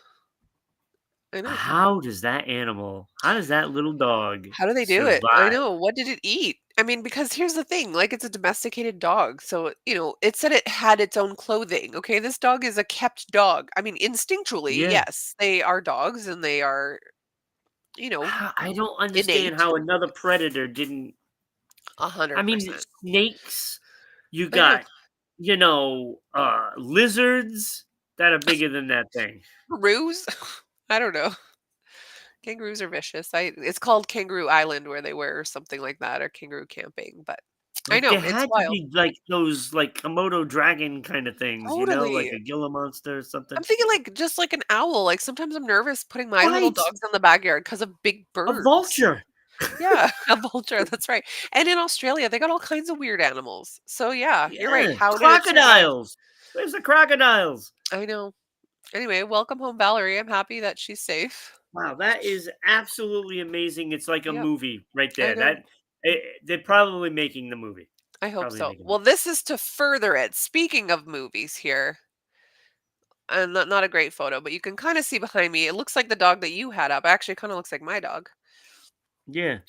I know. how does that little dog How do they do it? I survive? know. What did it eat? I mean, because here's the thing, like, it's a domesticated dog, so, you know, it said it had its own clothing, okay? This dog is a kept dog. I mean, instinctually, Yeah. yes, they are dogs and they are, you know, I don't understand innate. how another predator didn't. I mean, 100%. snakes, you I know. got, lizards that are bigger than that thing. Kangaroos? I don't know. Kangaroos are vicious. It's called Kangaroo Island where they were or something like that, or kangaroo camping, but I Like, know, there it's had to wild. be, like, those, like, Komodo dragon kinda things, like Totally. a Gila monster or I'm something. thinking like just like an owl, like, sometimes I'm nervous putting my little Right! dogs in the backyard because of big A birds. vulture! Yeah, a vulture, that's right. And in Australia, they got all kinds of weird animals. So, yeah, you're right. Yeah, How did it survive? crocodiles! Where's the crocodiles? I know. Anyway, welcome home, Valerie. I'm happy that she's safe. Wow, that is absolutely amazing. It's like a Yep, movie right I there. know. They're probably making the movie. I hope Probably so. making the Well, this is to further it. Speaking of movies here, and not a great photo, but you can kinda see behind me, it looks like the dog that you had up. Actually, it kinda looks like my dog. Yeah.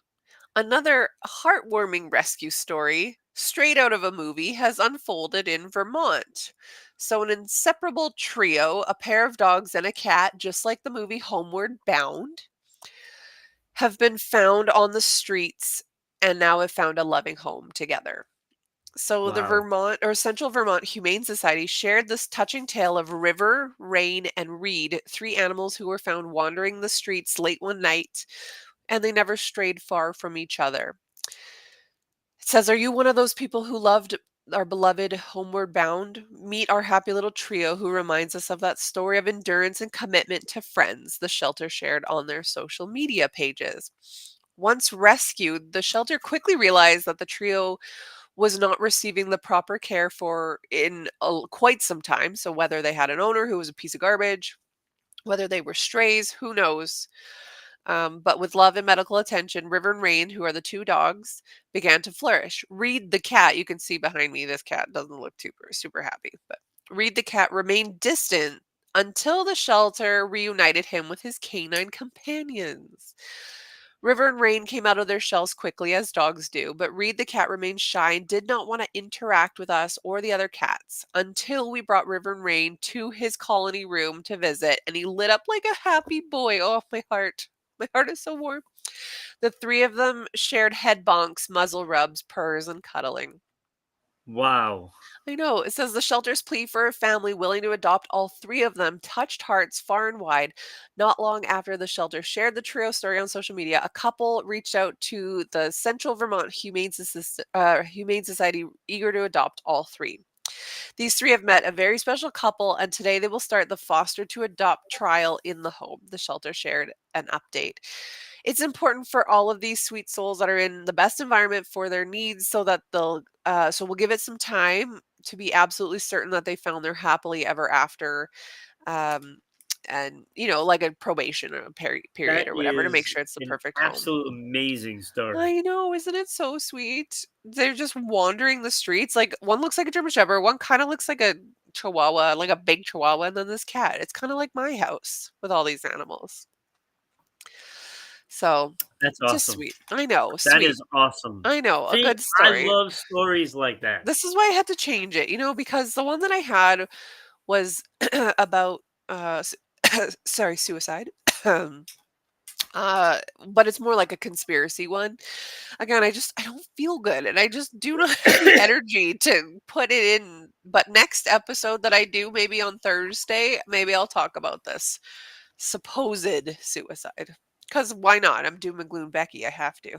Another heartwarming rescue story, straight out of a movie, has unfolded in Vermont. So, an inseparable trio, a pair of dogs and a cat, just like the movie Homeward Bound, have been found on the streets and now have found a loving home together. So, the Wow. Central Vermont Humane Society shared this touching tale of River, Rain, and Reed, three animals who were found wandering the streets late one night, and they never strayed far from each other. It says, "Are you one of those people who loved our beloved Homeward Bound? Meet our happy little trio who reminds us of that story of endurance and commitment to friends," the shelter shared on their social media pages. Once rescued, the shelter quickly realized that the trio was not receiving the proper care for in quite some time. So, whether they had an owner who was a piece of garbage, whether they were strays, who knows? But with love and medical attention, River and Rain, who are the two dogs, began to flourish. Reed the cat, you can see behind me, this cat doesn't look super happy, but Reed the cat remained distant until the shelter reunited him with his canine companions. River and Rain came out of their shells quickly, as dogs do, but Reed the cat remained shy and did not want to interact with us or the other cats until we brought River and Rain to his colony room to visit, and he lit up like a happy boy. Oh, my heart. My heart is so warm. The three of them shared head bonks, muzzle rubs, purrs, and cuddling. Wow. I know. It says the shelter's plea for a family willing to adopt all three of them touched hearts far and wide. Not long after the shelter shared the trio story on social media, a couple reached out to the Central Vermont Humane Society, eager to adopt all three. These three have met a very special couple, and today they will start the foster to adopt trial in the home. The shelter shared an update. It's important for all of these sweet souls that are in the best environment for their needs, so that so we'll give it some time to be absolutely certain that they found their happily ever after. Um, and like a probation or a period That or whatever to make is sure it's the an perfect home. absolute amazing story. I know, isn't it so sweet? They're just wandering the streets. Like one looks like a German Shepherd, one kind of looks like a Chihuahua, like a big Chihuahua, and then this cat. It's kind of like my house with all these animals. So That's just awesome. sweet. I know, That sweet. is awesome. I know, a See, good I story. love stories like that. This is why I had to change it, because the one that I had was about sorry, suicide. Um, but it's more like a conspiracy one. Again, I don't feel good and I just do not have the energy to put it in. But next episode that I do, maybe on Thursday, maybe I'll talk about this supposed suicide. Because why not? I'm doom and gloom Becky. I have to.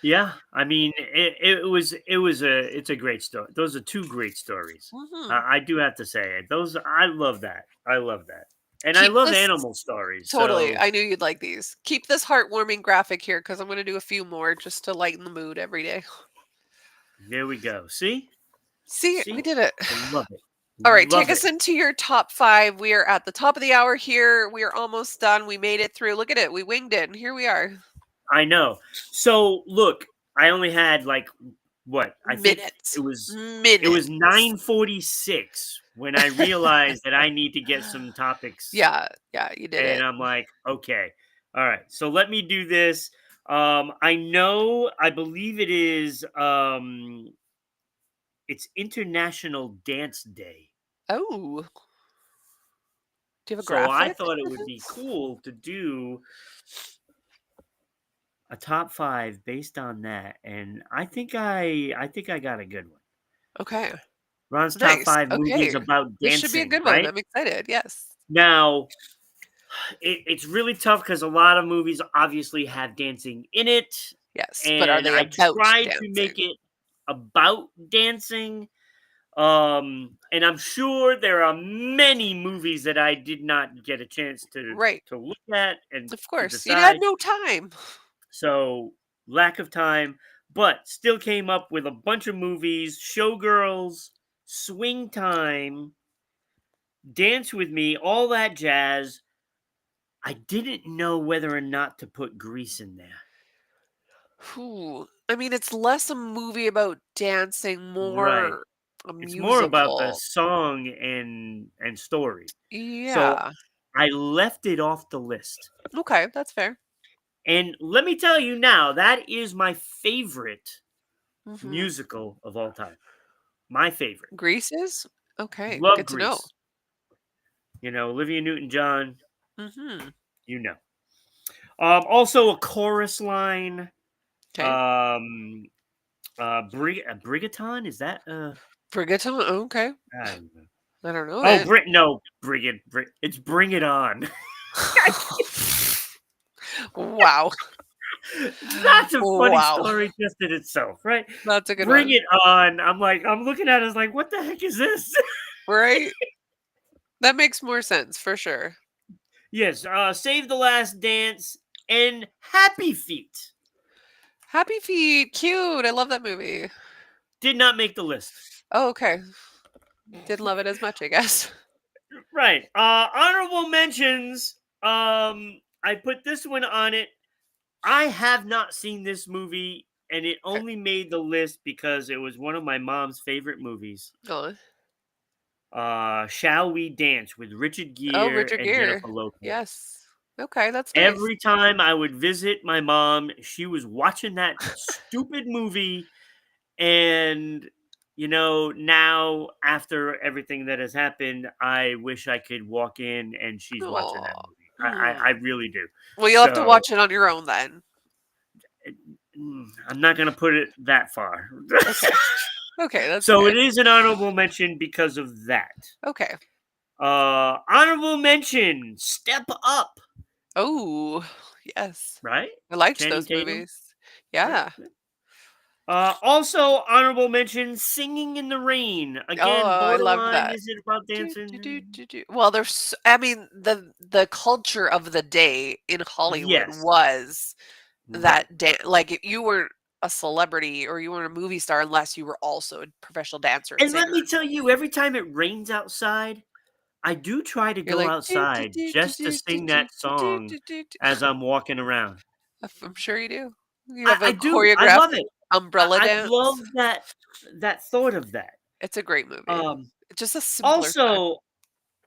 Yeah, I mean, it's a great story. Those are two great stories. Hmm. I do have to say it. Those I love that. I love that, and I Keep love this animal stories. totally. So I knew you'd like these. Keep this heartwarming graphic here because I'm going to do a few more just to lighten the mood every day. there we go. See, See, we see, did it. I love it. All right, take Love it. us into your top 5. We are at the top of the hour here. We are almost done. We made it through. Look at it. We winged it, and here we are. I know. So look, I only had like what I think Minutes. it was Minutes. 9:46 when I realized that I need to get some topics, Yeah, yeah, you did and it. I'm like, okay, all right. So let me do this. I believe it is. It's International Dance Day. Oh, do you have a So I graphic thought it for would be this? cool to do a top five based on that, and I think I got a good one. Okay, Ron's top nice. five movies Okay, about this should be a dancing, good one. right? I'm excited. Yes. Now, it's really tough because a lot of movies obviously have dancing in it, Yes, but are and they I about tried to make dancing? it about dancing. And I'm sure there are many movies that I did not get a chance Right. to look at and Of to course. You had decide. no time. So lack of time, but still came up with a bunch of movies: Showgirls, Swing Time, Dance with Me, all that jazz. I didn't know whether or not to put Grease in there. Whew. I mean, it's less a movie about dancing, Right. more a It's more about the musical. song and story. So Yeah. I left it off the list. Okay, that's fair. And let me tell you now, that is my favorite Mhm. musical of all time. My favorite. Greases? Okay, Love good to know. Grease. Olivia Newton-John, Mhm. you know. Also a chorus line. 'Kay. Um, Brigaton, is that Brigaton? Okay. I don't know. I don't know Oh, it. No, it's Bring It On. Wow. That's a funny Wow. story just in itself, right? That's a good Bring one. It On. I'm looking at it as like, what the heck is this? Right? That makes more sense for sure. Yes, Save the Last Dance and Happy Feet Happy Feet, cute. I love that movie. did not make the list. Oh, okay. Didn't love it as much, I guess. Right. Honorable mentions. I put this one on it. I have not seen this movie, and it 'Kay. only made the list because it was one of my mom's favorite movies. Aw. Shall We Dance with Richard Oh, Gere Richard and Gere. Jennifer Lopez. Yes. Okay, that's nice. Every time I would visit my mom, she was watching that stupid movie. And, now after everything that has happened, I wish I could walk in and she's watching that Aw. movie. I Hmm. really do. Well, you'll have to So watch it on your own then. it- I'm not going to put it that far. Okay. Okay, that's So fair. it is an honorable mention because of that. Okay. Honorable mention, Step Up, Oh, yes. right? I liked Channing those Tatum. movies. Yeah. Yeah. Yeah. Also honorable mention, Singing in the Rain. Oh, Again, I loved borderline. that. Is it about Do, do, do, dancing? do, do. Well, I mean, the culture of the day in Hollywood Yes. was Right. that like if you were a celebrity or you were a movie star unless you were also a professional dancer and And let singer. me tell you, every time it rains outside, I do try to You're go like, "Do, do, outside do, do, just to do, do, sing do, that do, song do, do, do." as I'm walking around. I'm sure you do. You I have I a do, I choreographed love it. umbrella I love dance. that thought of that. It's a great movie. Um, It's just a simpler time. Also,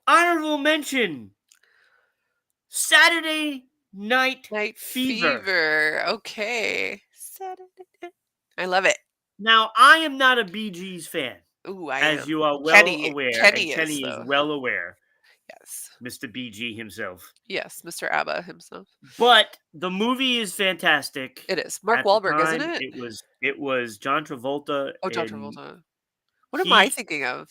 honorable mention, Saturday Night Night Fever. Fever. Okay. Saturday night. I love it. Now, I am not a Bee Gees fan, Ooh, I as am. you are well Kenny aware, and Kenny is Kenny is though. well aware, Yes. Mr. BG himself. Yes, Mr. ABBA himself. But the movie is fantastic. It is. Mark At the Wahlberg, isn't time, it? it was John Travolta, Oh, John and Travolta. What am I he thinking of?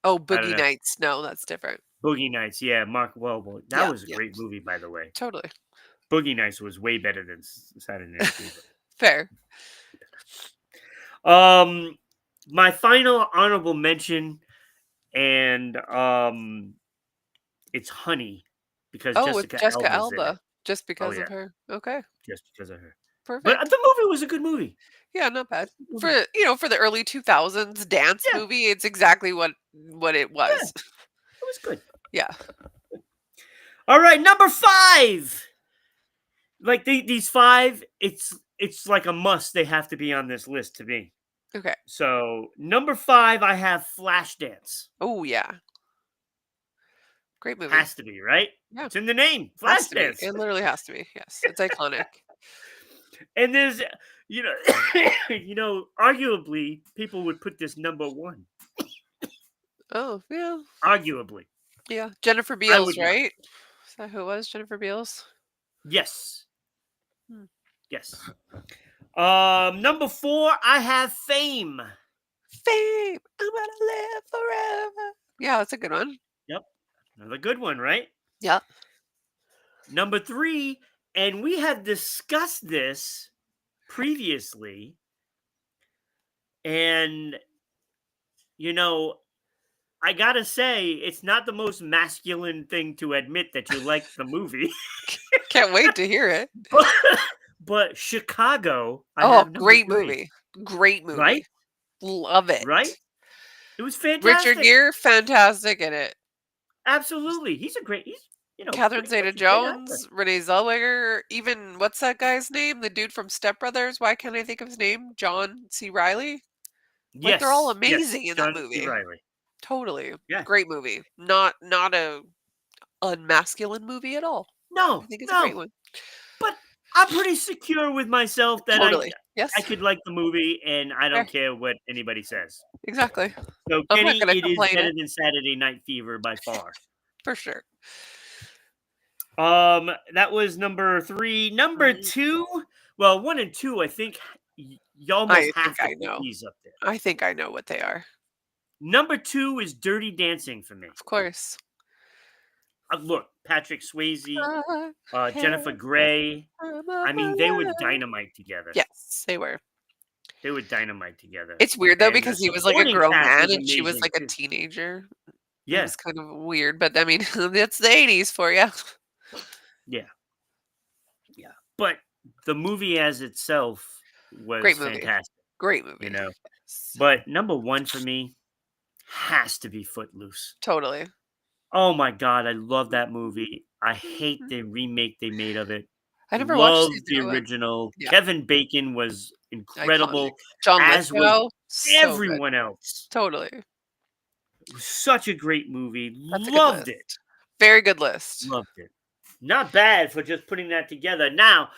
Oh, I don't Boogie know, Nights. No, that's different. Boogie Nights, yeah, Mark Wahlberg. That Yeah, was a yeah, great movie, by the way. totally. Boogie Nights was way better than Saturday Night Fever. Fair. Um, my final honorable mention, and it's Honey, because Oh, with Jessica Jessica Alba's in it. Alba, just Oh because yeah, of her. Okay, just because of her. But perfect. the movie was a good movie. Yeah, not bad. For, Movie. for the early 2000s dance Yeah, movie, it's exactly what it yeah, was. it was good. Yeah. All right, number 5. Like these 5, it's like a must. They have to be on this list to me. Okay. So number 5, I have Flashdance. Oh, yeah. Great movie. Has to be right. Yeah, It's in the name, has to be. Flashdance. It literally has to be. Yes, it's iconic. And there's, you know, arguably people would put this number 1. Oh, yeah. Arguably, Yeah. Jennifer I Beals, would not. right? Is that who it was? Jennifer Beals? Yes, Hmm. yes. Number 4, I have Fame. Fame. I'm gonna live forever. Yeah, that's a good one. Yep, another good one, right? Yeah. Number 3, and we have discussed this previously, and you know, I gotta say, it's not the most masculine thing to admit that you like the movie, Can't wait to hear it. but, but Chicago, I Oh, have number great 3. movie. Great Right? movie. Love it. Right? It was Richard fantastic. Gere, fantastic in it. Absolutely. He's Catherine pretty much a great actor. Zeta-Jones, Renee Zellweger, even what's that guy's name? The dude from Step Brothers. Why can't I think of his name? John C. Riley. Like they're all Yes, yes. amazing in that John C. movie. Reilly. Totally. Yeah. Great movie. Not a unmasculine movie at all. I No, think it's a great no. one. But I'm pretty secure with myself that Totally. I Yes. could like the movie and I Fair. don't care what anybody says. Exactly. So I'm not Kenny, gonna it is complain better it than Saturday Night Fever by far. for sure. That was number 3. Number Mm, 2, well, 1 and 2, I think you almost I think have to I put know. these up there. I think I know what they are. Number 2 is Dirty Dancing for me. Of course. Look, Patrick Swayze, I Jennifer have the Grey. time of I my mean, they were life. dynamite together. Yes, they were. They were dynamite together. It's weird though And the because he was like a supporting grown cast man was and she was amazing like a too. teenager. It Yeah, was kind of weird, but I mean, it's the '80s for you. yeah, yeah. But the movie as itself was Great movie. fantastic, Great you movie. know. Yes. But number 1 for me has to be Footloose. Totally. Oh my god, I love that movie. I hate the remake they made of it. I never watched Love the the new one. original. Yeah, Kevin Bacon was iconic. incredible, John as was Lithgow, so good. everyone else. Totally. It was such a great movie. That's a good Loved it. list. Very good list. Loved it. Not bad for just putting that together. Now,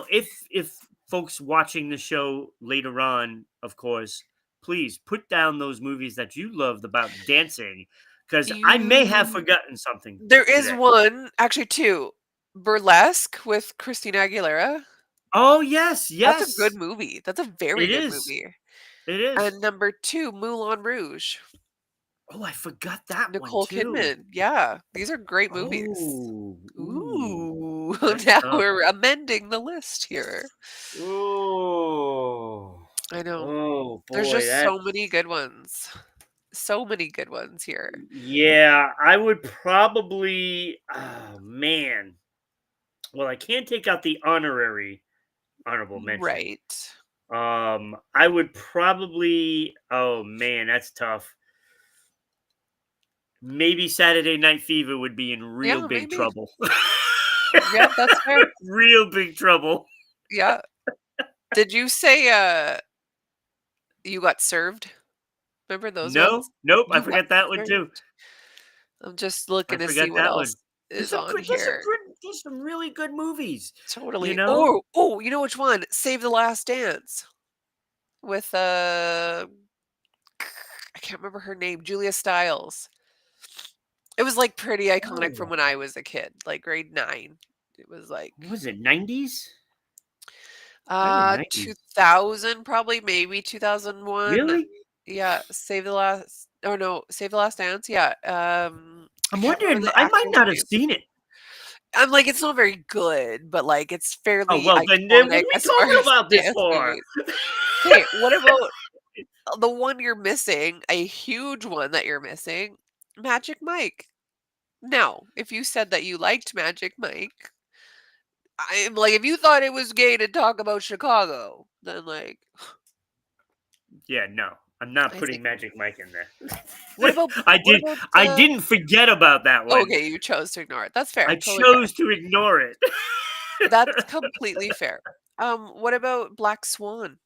if folks watching the show later on, of course, please put down those movies that you loved about dancing, because I may have You forgotten something There is today. one, actually 2. Burlesque with Christina Aguilera. Oh yes, That's a good yes, movie. That's a very it good is. movie. It is. And number 2, Moulin Rouge. Oh, I forgot that one Nicole too. Kidman. Yeah, these are great movies. Oh, ooh, Ooh, that's now tough. we're amending the list here. Oh, I know. oh There's boy, just so that's many good ones. So many good ones here. yeah. I would probably. Oh man. Well, I can't take out the honorable mention. Right. I would probably. Oh man, that's tough. maybe Saturday Night Fever would be in real Yeah, big maybe. trouble. Yeah, that's fair. Real big trouble. Yeah. Did you say, you got served? Remember those No, ones? nope, I You got forgot that one too. served. I'm just I looking to see forgot what that one. else is on here. There's some really good movies, you Totally. know? Oh, you know which one? Save the Last Dance with, I can't remember her name, Julia Stiles. It was, like, pretty iconic from Oh, when I was a kid, like, grade 9. It was, like, what was it, 90s? Might have been 90s. 2000 probably, maybe 2001. Really? Yeah, Save the Last Dance, yeah, I I'm can't remember wondering, the I might actor's not have name. seen it. I'm like, it's not very good, but, like, it's Oh, fairly well, then what iconic are we as far talking as about this dance for? movies. Okay, what about the one you're missing, a huge one that you're missing, Magic Mike. Now, if you said that you liked Magic Mike, I'm like, if you thought it was gay to talk about Chicago, then, like, Yeah, no, I'm not I putting think Magic Mike in what there. about I what did about, I didn't forget about that one. okay, you chose to ignore it. That's fair, I totally fair. chose to ignore it. That's completely fair. What about Black Swan?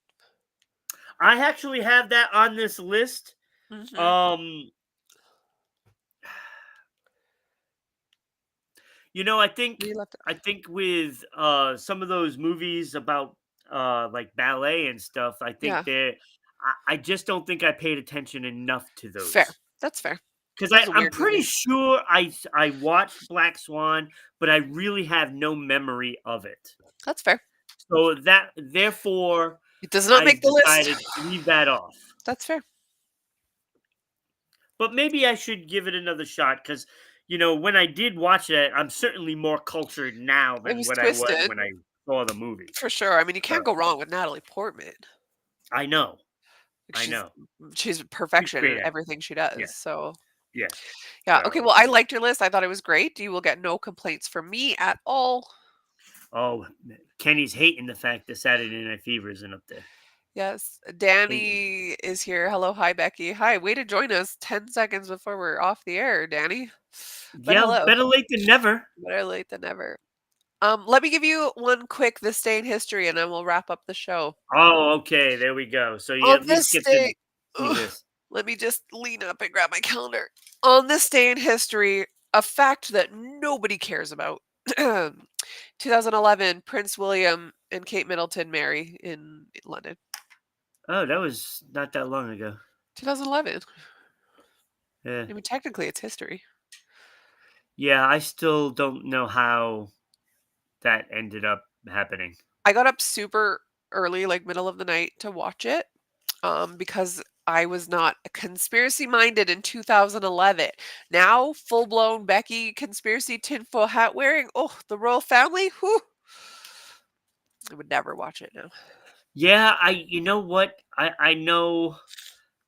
I actually have that on this list. Mhm. Um, I think We left it. with some of those movies about like ballet and stuff, I think Yeah, I just don't think I paid attention enough to fair. those. That's fair. Because That was a I'm weird pretty movie. sure I watched Black Swan, but I really have no memory of it. That's fair. So that therefore It does not I make the list. decided to leave that off. That's fair. But maybe I should give it another shot because when I did watch it, I'm certainly more cultured now It than was what I was twisted, when I saw the movie. for sure. I mean, you can't So go wrong with Natalie Portman. I know, Like, I know, she's she's a perfection great in actor. everything she Yeah, does, so yeah. yeah, okay, So well, I liked your list, I thought it was great, you will get no complaints from me at all. oh, Kenny's hating the fact that Saturday Night Fever isn't up there. Yes, Hating. Danny is here. Hello, hi, Becky. Hi, way to join us 10 seconds before we're off the air, Danny. But Yeah, hello, better late than never. better late than never. Let me give you one quick this day in history, and then we'll wrap up the show. Oh, okay, there we go. So you On at this least get to day see ugh, this. let me just lean up and grab my calendar. On this day in history, a fact that nobody cares about. 2011, Prince William and Kate Middleton marry in London. Oh, that was not that long ago. 2011. Yeah. I mean, technically, it's history. Yeah, I still don't know how that ended up happening. I got up super early, like middle of the night, to watch it because I was not conspiracy minded in 2011. Now, full blown Becky conspiracy tinfoil hat wearing. Oh, the royal family. Whew. I would never watch it now. Yeah, you know what? I know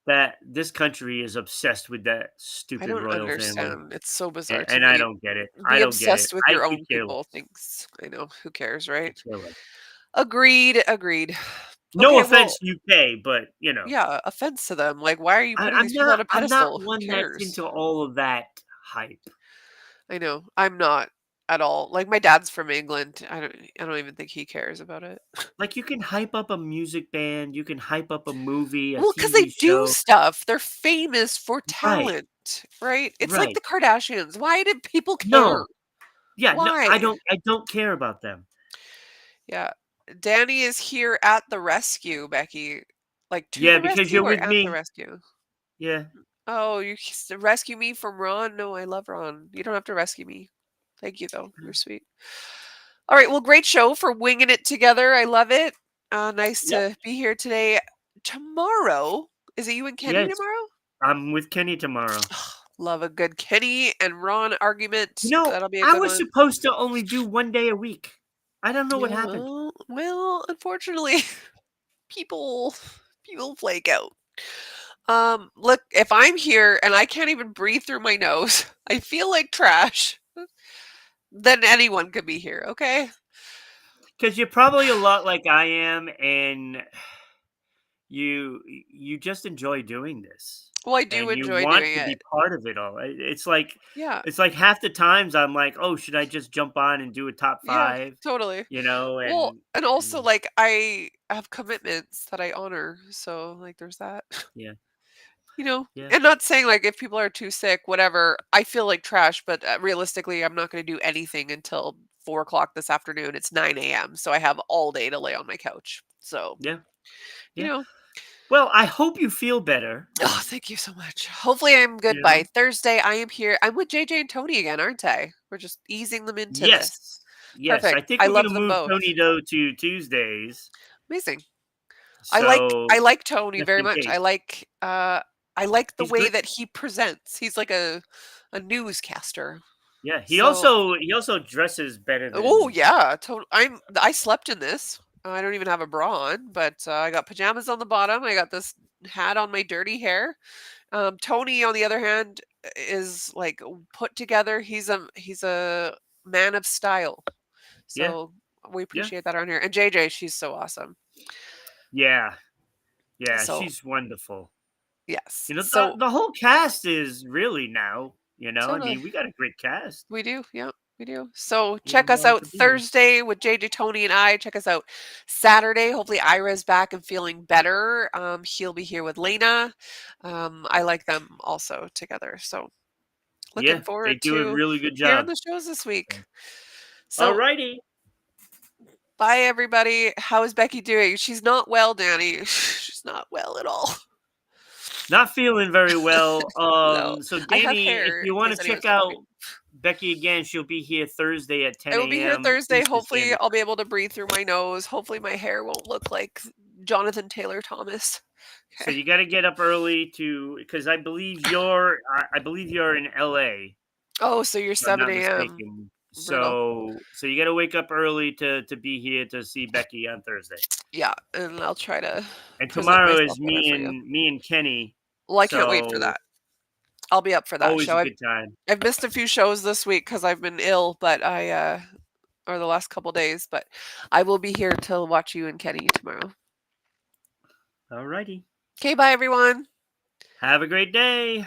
that this country is obsessed with that I stupid don't royal family, understand. It's so and, bizarre to and I me. don't get it. I Be don't get it. obsessed with I your could own care people. less. Thinks I know who cares, I right? could care less. Agreed. Agreed. No Okay, offense, well, UK, but yeah, offense to them. Like, why are you putting I'm these people not. on a I'm not pedestal? Who one that's cares? into all of that hype. I know. I'm not at all. Like my dad's from England. I don't even think he cares about it. Like you can hype up a music band, you can hype up a movie, a Well, cuz TV they do show. stuff. They're famous for Right, talent, right? It's like right. the Kardashians. Why did people care? No, yeah, no, I Why? don't. I don't care about them. Yeah. Danny is here at the rescue, Becky. Like to Yeah, the because rescue you're or with at the me. rescue? Yeah, Oh, rescue me from Ron? No, I love Ron. You don't have to rescue me. Thank you though. You're sweet. All right, well, great show for winging it together. I love it. Nice yep, to be here today. Tomorrow, is it you and Kenny yes. tomorrow? I'm with Kenny tomorrow. Love a good Kenny and Ron argument. That'll be a I good was one. supposed to only do 1 day a week. I don't know what Yeah, happened. well, unfortunately, people people flake out. Look, if I'm here and I can't even breathe through my nose, I feel like trash. Then anyone could be here, okay? Because you're probably a lot like I am, and you just enjoy doing this. Well, I do and you enjoy want doing to be it. part of it all. Yeah. It's like half the times I'm like, "Oh, should I just jump on and do a top Yeah, 5?" totally. You know, Well, and also, and like, I have commitments that I honor, so, like, there's that. yeah, yeah, And not saying, like, if people are too sick, whatever, I feel like trash, but, realistically, I'm not gonna do anything until 4 o'clock this afternoon. It's 9 a.m., so I have all day to lay on my couch. So, yeah, you yeah. know Well, I hope you feel better, Oh, thank you so much. Hopefully, I'm good you know? by Thursday. I am here. I'm with JJ and Tony again, aren't I? We're just easing them into this. Yes. Yes, I Perfect. think I we're gonna love them move both. Tony Doe to Tuesdays, Amazing. I like so I like Tony just very in much. case. I like the He's way great. that he presents. He's like a newscaster. Yeah, So, he also dresses better oh than yeah, I slept in this. I don't even have a bra on, but I got pajamas on the bottom. I got this hat on my dirty hair. Tony, on the other hand, is like put together. He's a man of style. yeah, So we yeah. appreciate that around here. And JJ, she's so awesome. Yeah, yeah, So she's wonderful. yes. You know, So the whole cast is really now, I totally. mean, we got a great cast. We do, yeah, we do. So You're check us allowed out to be here. Thursday with JJ, Tony, and I. Check us out Saturday. Hopefully, Ira's back and feeling better. He'll be here with Lena. I like them also together. So looking Yeah, they forward do a to really good hearing job. the shows this week. So So alrighty. bye, everybody. How is Becky doing? She's not well, Danny. She's not well at all. Not feeling very well. No, So I have Danny, if hair you in wanna case check anyone's wondering. out Becky again, she'll be here Thursday at I 10 will be here AM Thursday. Eastern Hopefully, Standard I'll be Time. able to breathe through my nose. Hopefully, my hair won't look like Jonathan Taylor Thomas. So Okay. you gotta get up early to because I believe you're in LA, Oh, so you're if I'm 7 not a.m. mistaken. Brutal. So you gotta wake up early to be here to see Becky on Thursday. Yeah, and I'll try to And present tomorrow myself is better for you. me and Kenny. Well, I can't wait for So that. I'll be up for that always show. a I've good time. I've missed a few shows this week because I've been ill, but or the last couple days, but I will be here to watch you and Kenny tomorrow. Alrighty. Okay, bye everyone. Have a great day.